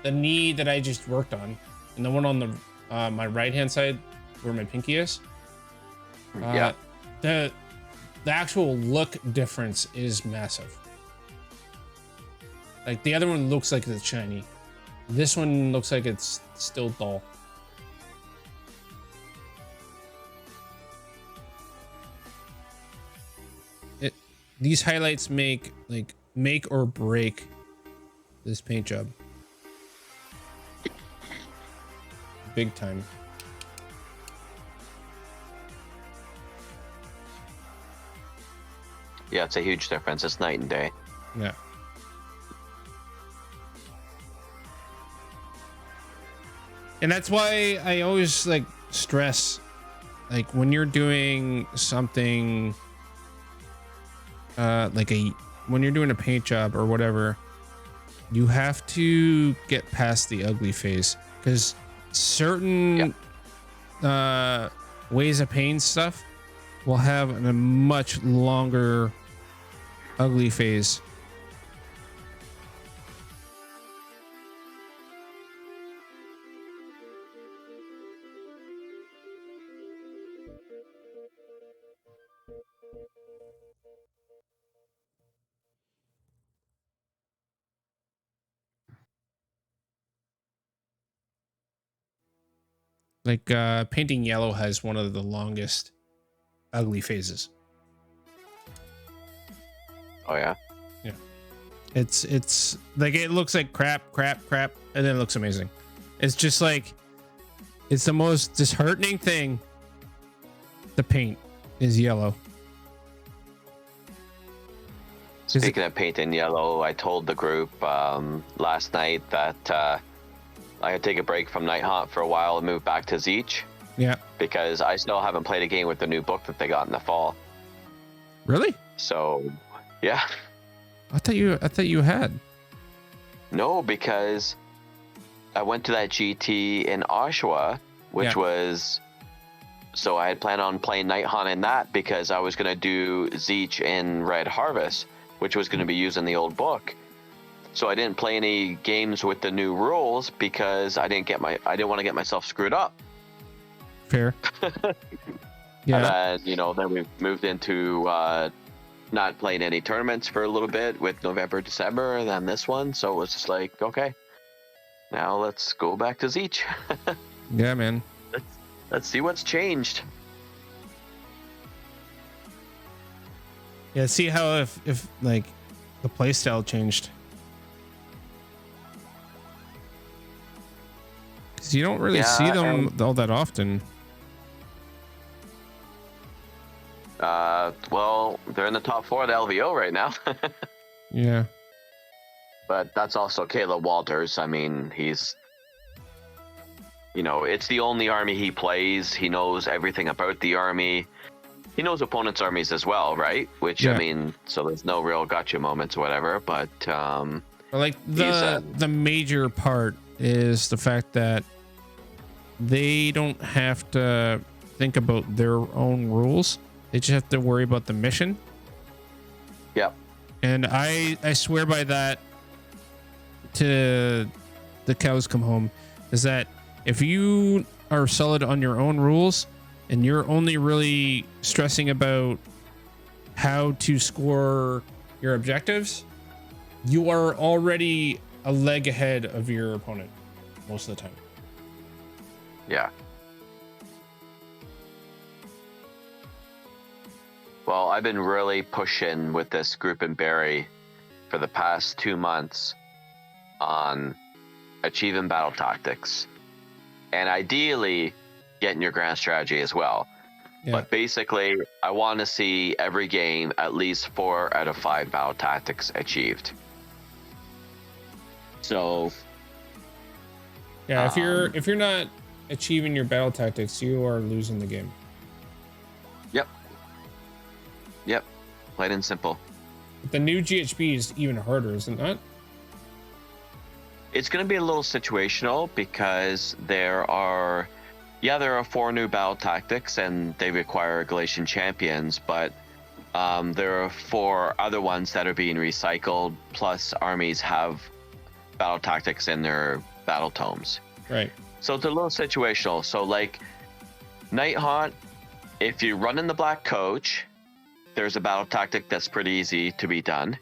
knee that I just worked on, and the one on the my right hand side where my pinky is. Yeah. The actual look difference is massive. Like the other one looks like it's shiny. This one looks like it's still dull. These highlights make or break this paint job. Big time. Yeah, it's a huge difference. It's night and day. Yeah. And that's why I always like stress, like when you're doing something when you're doing a paint job or whatever, you have to get past the ugly phase, because certain ways of painting stuff will have a much longer ugly phase. Like painting yellow has one of the longest ugly phases. Oh yeah. Yeah. It's like it looks like crap, and then it looks amazing. It's just like it's the most disheartening thing. The paint is yellow. Speaking of paint in yellow, I told the group last night that I could take a break from Night Haunt for a while and move back to Zeech. Yeah. Because I still haven't played a game with the new book that they got in the fall. Really? So, yeah. I thought you had. No, because I went to that GT in Oshawa, which was... So I had planned on playing Night Haunt in that because I was going to do Zeech in Red Harvest, which was going to be using the old book. So I didn't play any games with the new rules because I didn't want to get myself screwed up. Fair. Yeah. And then, then we moved into not playing any tournaments for a little bit with November, December, and then this one. So it was just like, okay, now let's go back to Zeech. Yeah, man. Let's see what's changed. Yeah, see how if like the playstyle changed. Because you don't really see them all that often. Well, they're in the top 4 of the LVO right now. Yeah. But that's also Caleb Walters. I mean, he's... it's the only army he plays. He knows everything about the army. He knows opponents' armies as well, right? Which, I mean, so there's no real gotcha moments or whatever, but... like, the major part is the fact that they don't have to think about their own rules. They just have to worry about the mission. Yep. And I swear by that to the cows come home, is that if you are solid on your own rules and you're only really stressing about how to score your objectives, you are already a leg ahead of your opponent most of the time. Yeah. Well, I've been really pushing with this group and berry for the past 2 months on achieving battle tactics, and ideally getting your grand strategy as well. Yeah. But basically, I want to see every game at least 4 out of 5 battle tactics achieved. So, Yeah, if you're not achieving your battle tactics, you are losing the game. Yep, plain and simple. But the new GHB is even harder, isn't it? It's going to be a little situational because there are 4 new battle tactics and they require Galatian champions, but there are 4 other ones that are being recycled, plus armies have battle tactics in their battle tomes. Right. So it's a little situational. So like Night Haunt, if you run in the black coach, there's a battle tactic that's pretty easy to be done.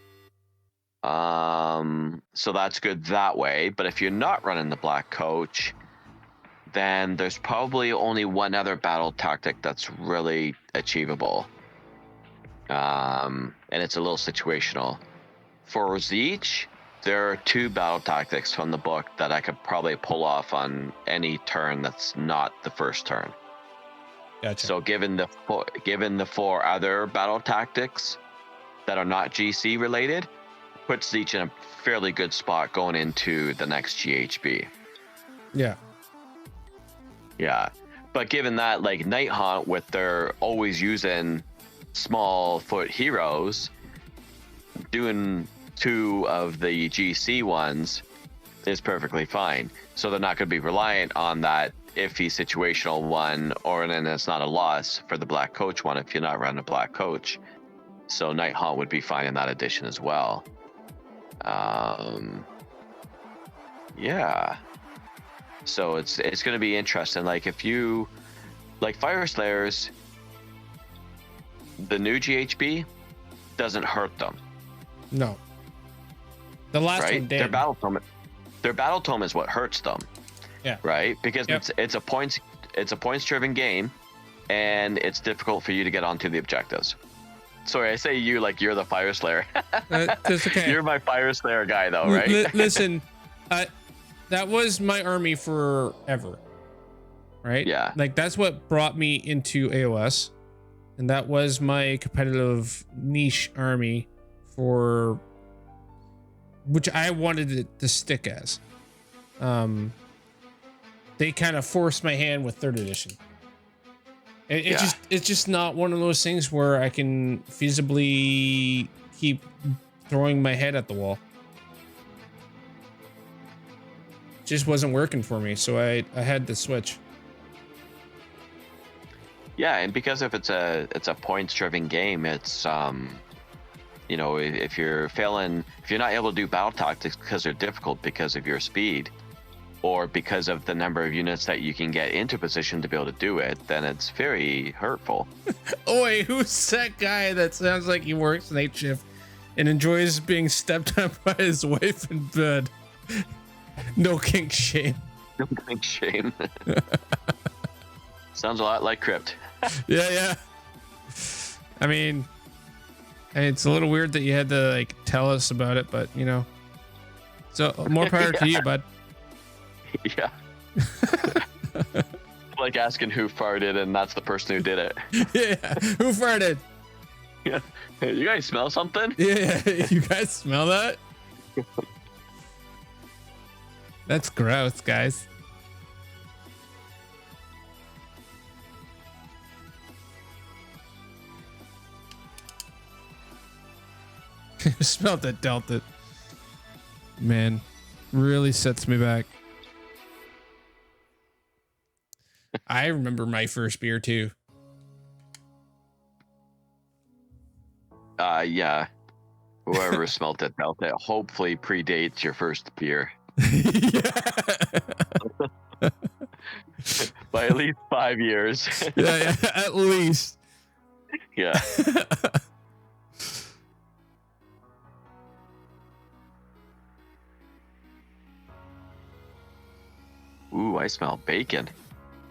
So that's good that way. But if you're not running the black coach, then there's probably only one other battle tactic that's really achievable. And it's a little situational. For Zeech, there are 2 battle tactics from the book that I could probably pull off on any turn that's not the first turn. Gotcha. So given the 4 other battle tactics that are not GC related, puts Zeech in a fairly good spot going into the next GHB. Yeah. Yeah. But given that, like Night Haunt, with their always using small foot heroes, doing 2 of the GC ones is perfectly fine. So they're not going to be reliant on that iffy situational one, or then it's not a loss for the black coach one if you're not running a black coach. So Night Haunt would be fine in that edition as well. Yeah. So it's going to be interesting. Like if you like Fire Slayers, the new GHB doesn't hurt them. No. The last right? one did. Their battle tome is what hurts them. Yeah. Right? Because it's a points driven game, and it's difficult for you to get onto the objectives. Sorry, I say you like you're the Fire Slayer. That's okay. You're my Fire Slayer guy though, right? Listen, that was my army forever. Right? Yeah. Like that's what brought me into AOS. And that was my competitive niche army for which I wanted it to stick as. They kind of forced my hand with 3rd edition. It's just not one of those things where I can feasibly keep throwing my head at the wall. Just wasn't working for me, so I had to switch. Yeah, and because if it's a points driven game, it's you know, if you're not able to do battle tactics because they're difficult because of your speed, or because of the number of units that you can get into position to be able to do it, then it's very hurtful. Oi, who's that guy that sounds like he works night shift and enjoys being stepped on by his wife in bed? No kink shame. No kink shame. Sounds a lot like Crypt. Yeah. I mean, it's a little weird that you had to like tell us about it, but you know, so more power to you, bud. Yeah. Like asking who farted, and that's the person who did it. Yeah, who farted? Yeah. Hey, you guys smell something? Yeah, you guys smell that? That's gross, guys. Smelled that Delta. Man, really sets me back. I remember my first beer too. Yeah. Whoever smelt it, Delta, hopefully predates your first beer. By at least 5 years. Yeah, at least. Yeah. Ooh, I smell bacon.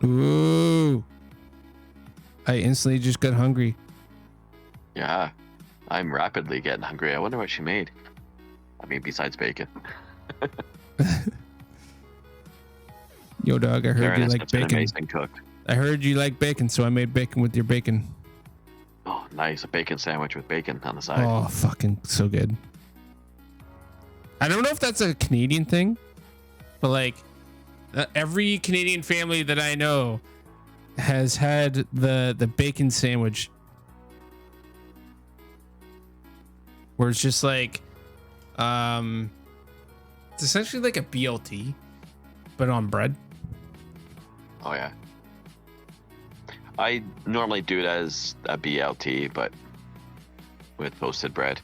Ooh. I instantly just got hungry. Yeah, I'm rapidly getting hungry. I wonder what she made. I mean, besides bacon. Yo, dog, I heard Karen you is like such an bacon. amazing cook. I heard you like bacon, so I made bacon with your bacon. Oh, nice. A bacon sandwich with bacon on the side. Oh, fucking so good. I don't know if that's a Canadian thing, but like every Canadian family that I know has had the bacon sandwich, where it's just like it's essentially like a BLT but on bread. Oh, yeah. I normally do it as a BLT, but with toasted bread.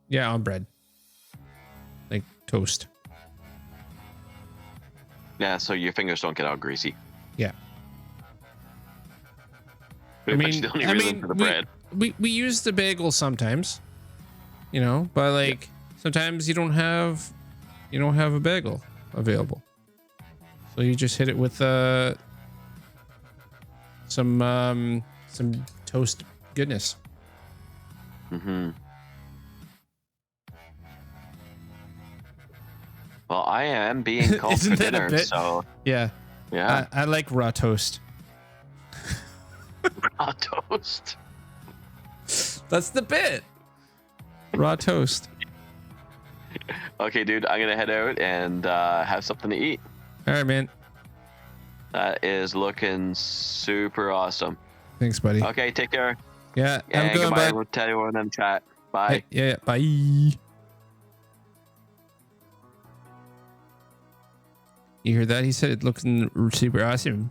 Yeah, on bread, like toast. Yeah, so your fingers don't get all greasy. Yeah. Pretty much the only reason for the bread. We use the bagel sometimes, you know, but like sometimes you don't have a bagel available, so you just hit it with some toast goodness. Mm-hmm. Well, I am being called for Isn't that a dinner, bit? so Yeah, yeah. I like raw toast. Raw toast. That's the bit. Raw toast. Okay, dude, I'm gonna head out and have something to eat. All right, man. That is looking super awesome. Thanks, buddy. Okay, take care. Yeah, And I'm going, goodbye. bud. We'll tell you in the chat. Bye. Yeah, bye. You hear that? He said it looks super awesome.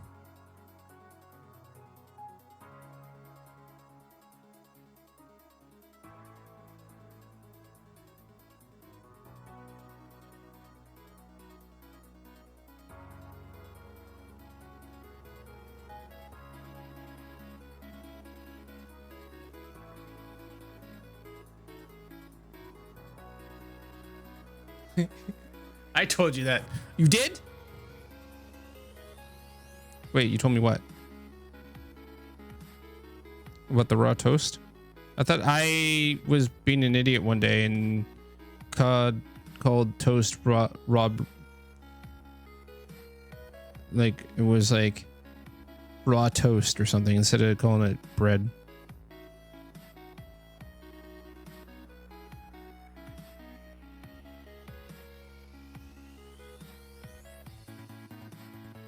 I told you that. You did? Wait, you told me what? About the raw toast? I thought I was being an idiot one day and called toast raw, like it was like raw toast or something instead of calling it bread.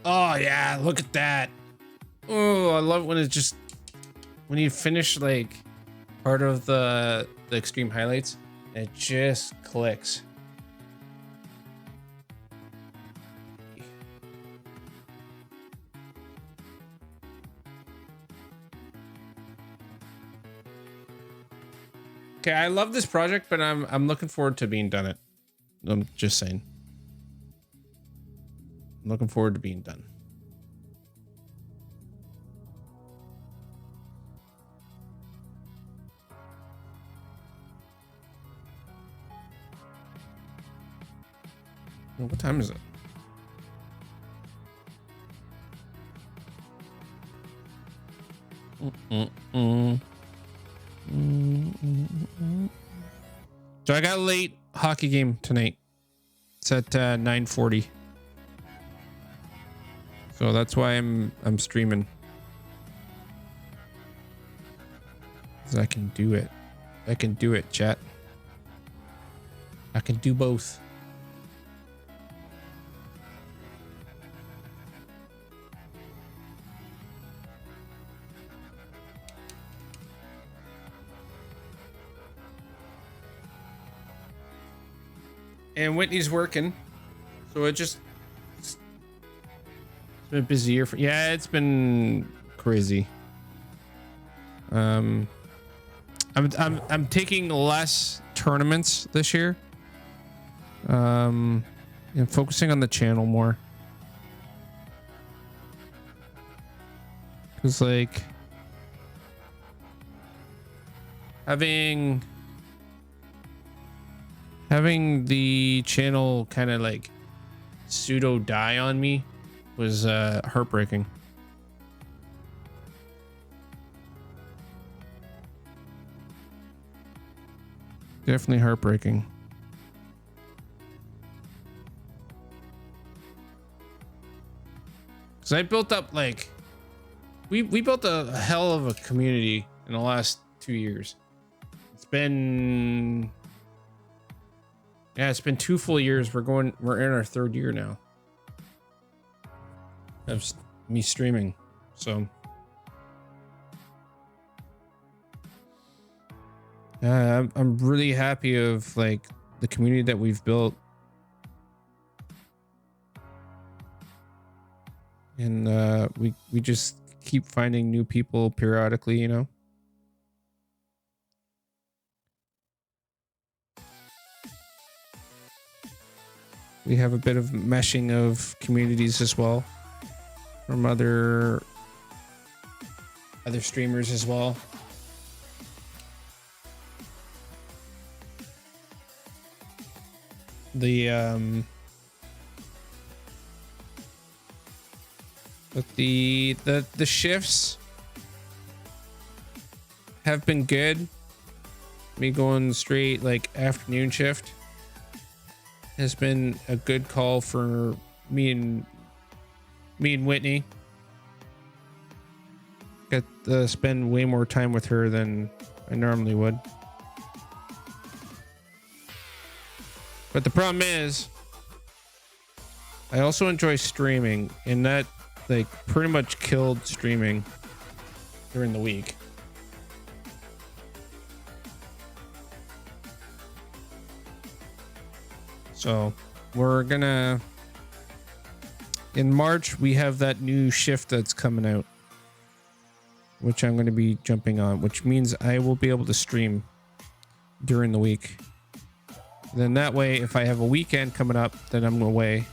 Oh yeah, look at that. Oh, I love when it just when you finish like part of the extreme highlights, it just clicks. Okay, I love this project, but I'm looking forward to being done it. I'm just saying. I'm looking forward to being done. What time is it? So I got a late hockey game tonight. It's at 9:40. So that's why I'm streaming. 'Cause I can do it. I can do it, chat. I can do both. And Whitney's working, so it's been a busy year for. Yeah, it's been crazy. I'm taking less tournaments this year. And focusing on the channel more. Cause like having the channel kind of like pseudo die on me was heartbreaking. Definitely heartbreaking. Because I built up like we built a hell of a community in the last 2 years. It's been it's been 2 full years. We're in our 3rd year now of me streaming. So I'm really happy of like the community that we've built. And we just keep finding new people periodically, you know. We have a bit of meshing of communities as well from other streamers as well. But the shifts have been good. Me going straight like afternoon shift has been a good call for me and Whitney. Got to spend way more time with her than I normally would. But the problem is, I also enjoy streaming, and that like pretty much killed streaming during the week. So we're gonna, in March, we have that new shift that's coming out, which I'm going to be jumping on, which means I will be able to stream during the week. Then that way, if I have a weekend coming up that I'm away,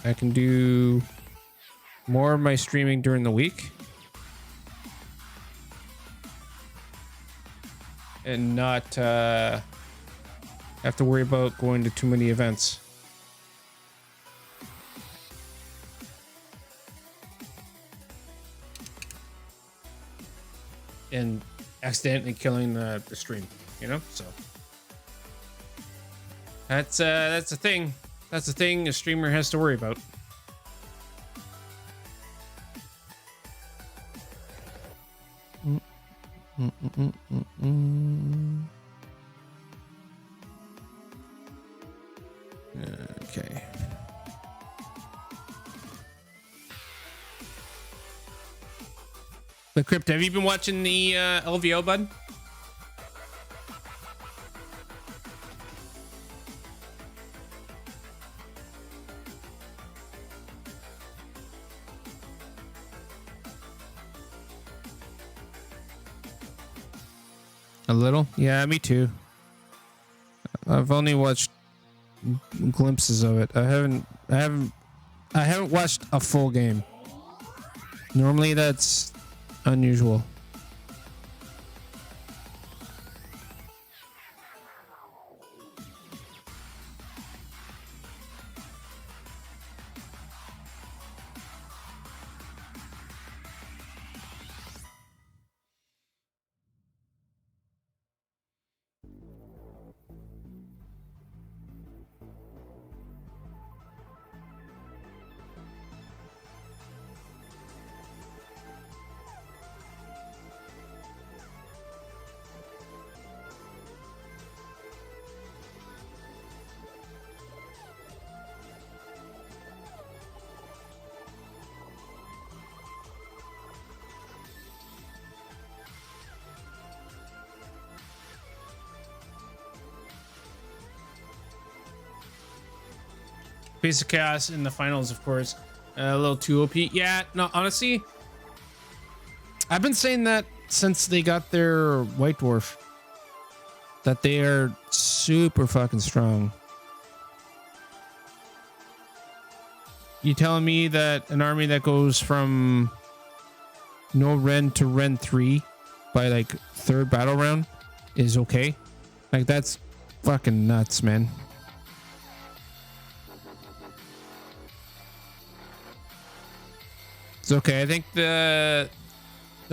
I can do more of my streaming during the week and not have to worry about going to too many events. And accidentally killing the stream, you know? So that's a thing. That's the thing a streamer has to worry about. Okay. The Crypt, have you been watching the LVO, bud? A little? Yeah, me too. I've only watched glimpses of it. I haven't watched a full game. Normally that's unusual. Piece of chaos in the finals, of course. A little too OP. Yeah, no, honestly, I've been saying that since they got their White Dwarf, that they are super fucking strong. You telling me that an army that goes from no Ren to Ren 3 by like 3rd battle round is okay? Like, that's fucking nuts, man. It's okay. I think the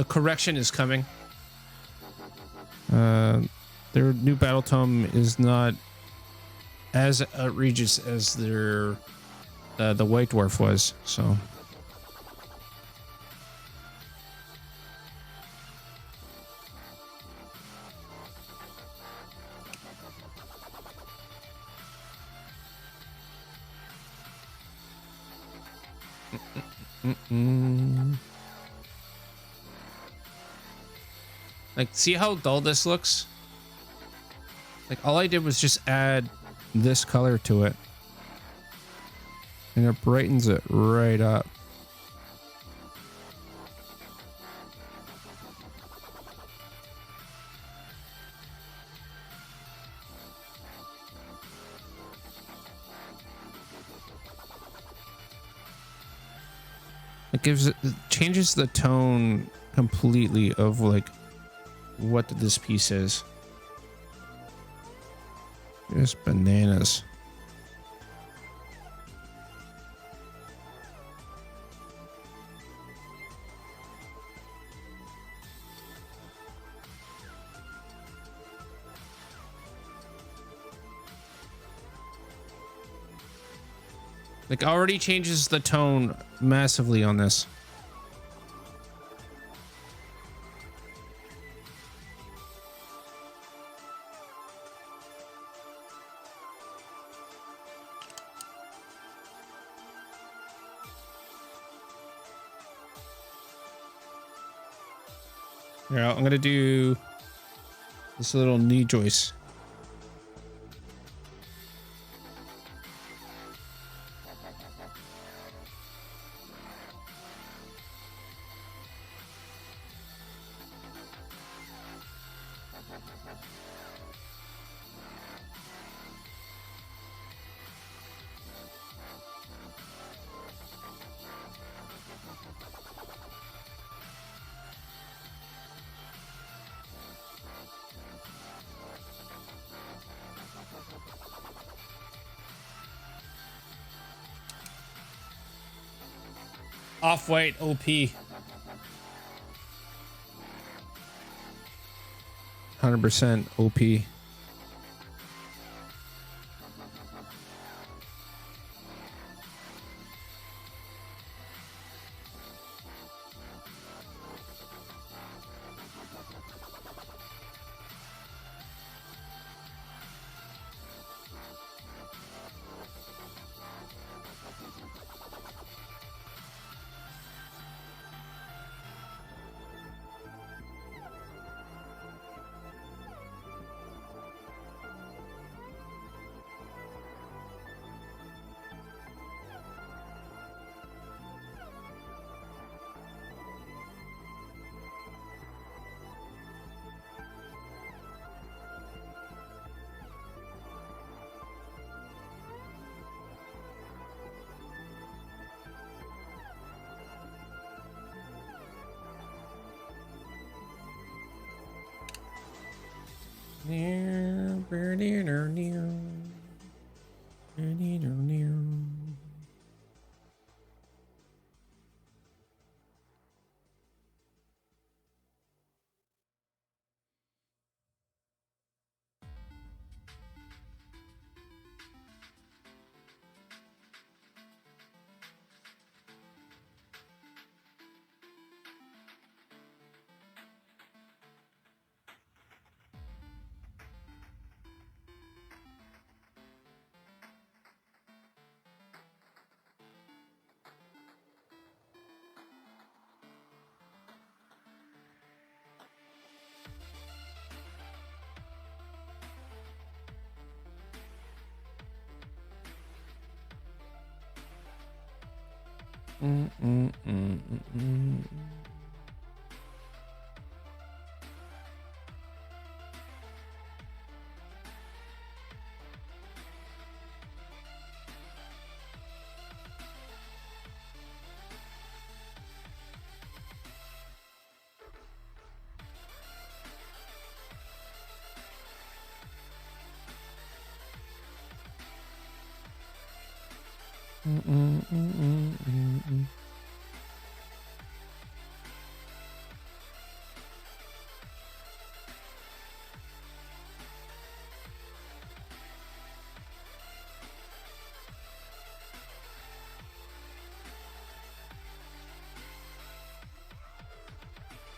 correction is coming. Their new battle tome is not as outrageous as their the White Dwarf was. So. Like, see how dull this looks? Like, all I did was just add this color to it, and it brightens it right up. It changes the tone completely of like what this piece is. Just bananas. Like, already changes the tone massively on this. Yeah, I'm gonna do this little knee joist. Off-white OP. 100% OP.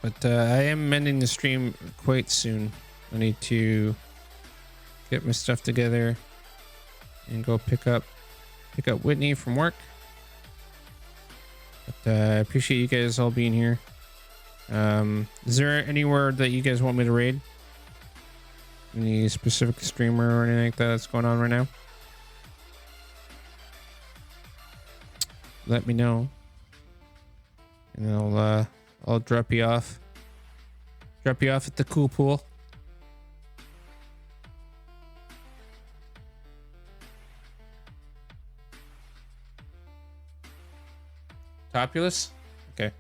But I am ending the stream quite soon. I need to get my stuff together and go pick up Whitney from work. But I appreciate you guys all being here. Is there anywhere that you guys want me to raid? Any specific streamer or anything like that that's going on right now? Let me know, and then I'll drop you off. Drop you off at the cool pool. Topulus? Okay.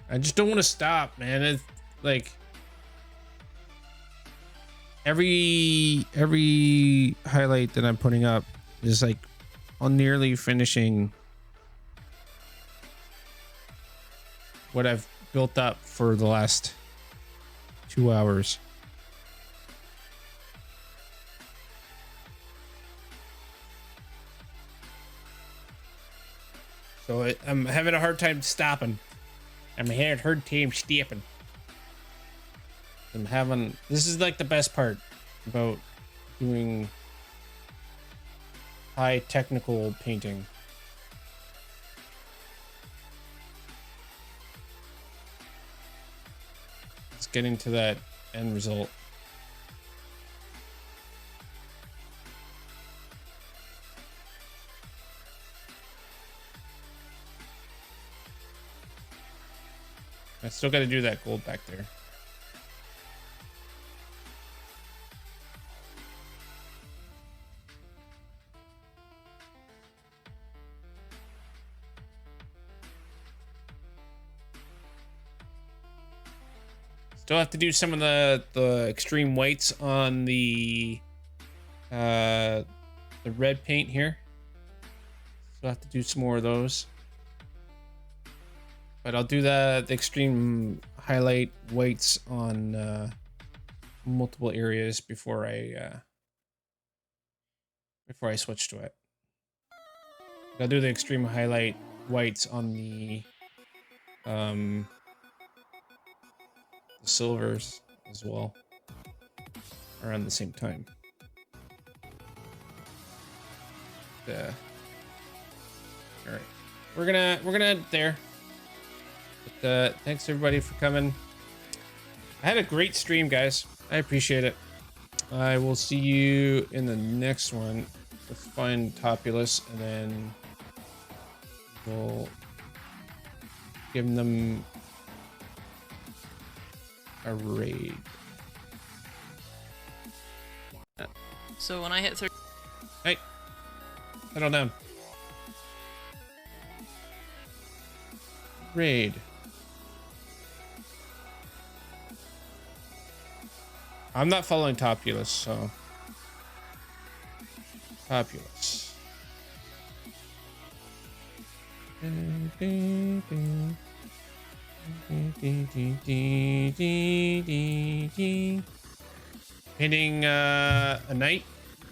I just don't want to stop, man. It's like every highlight that I'm putting up is like on nearly finishing what I've built up for the last 2 hours. So I'm having a hard time stopping. I'm having a hard time stopping. This is like the best part about doing high technical painting. It's getting to that end result. I still got to do that gold back there. Still have to do some of the extreme whites on the red paint here. Still have to do some more of those. But I'll do the extreme highlight whites on multiple areas before I switch to it. I'll do the extreme highlight whites on the silvers as well around the same time. All right, we're gonna end there. But thanks everybody for coming. I had a great stream, guys. I appreciate it. I will see you in the next one. Let's find Topulus and then we'll give them a raid. So when I hit 30. Hey, settle down. Raid. I'm not following Topulus, so Topulus. Hitting a night.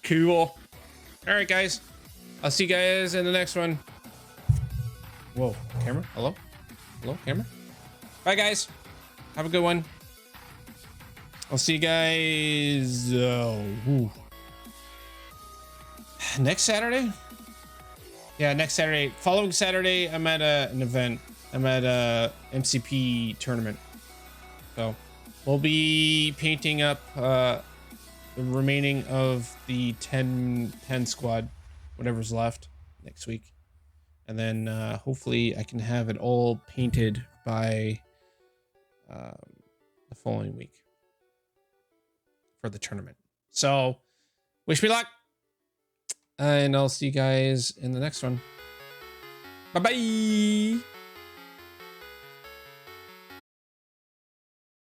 Cool. All right, guys. I'll see you guys in the next one. Whoa, camera. Hello. Hello, camera. Bye, guys. Have a good one. I'll see you guys next Saturday. Yeah, next Saturday. Following Saturday, I'm at an event. I'm at a MCP tournament. So we'll be painting up the remaining of the 10 squad, whatever's left next week. And then hopefully I can have it all painted by the following week for the tournament. So wish me luck. And I'll see you guys in the next one. Bye-bye.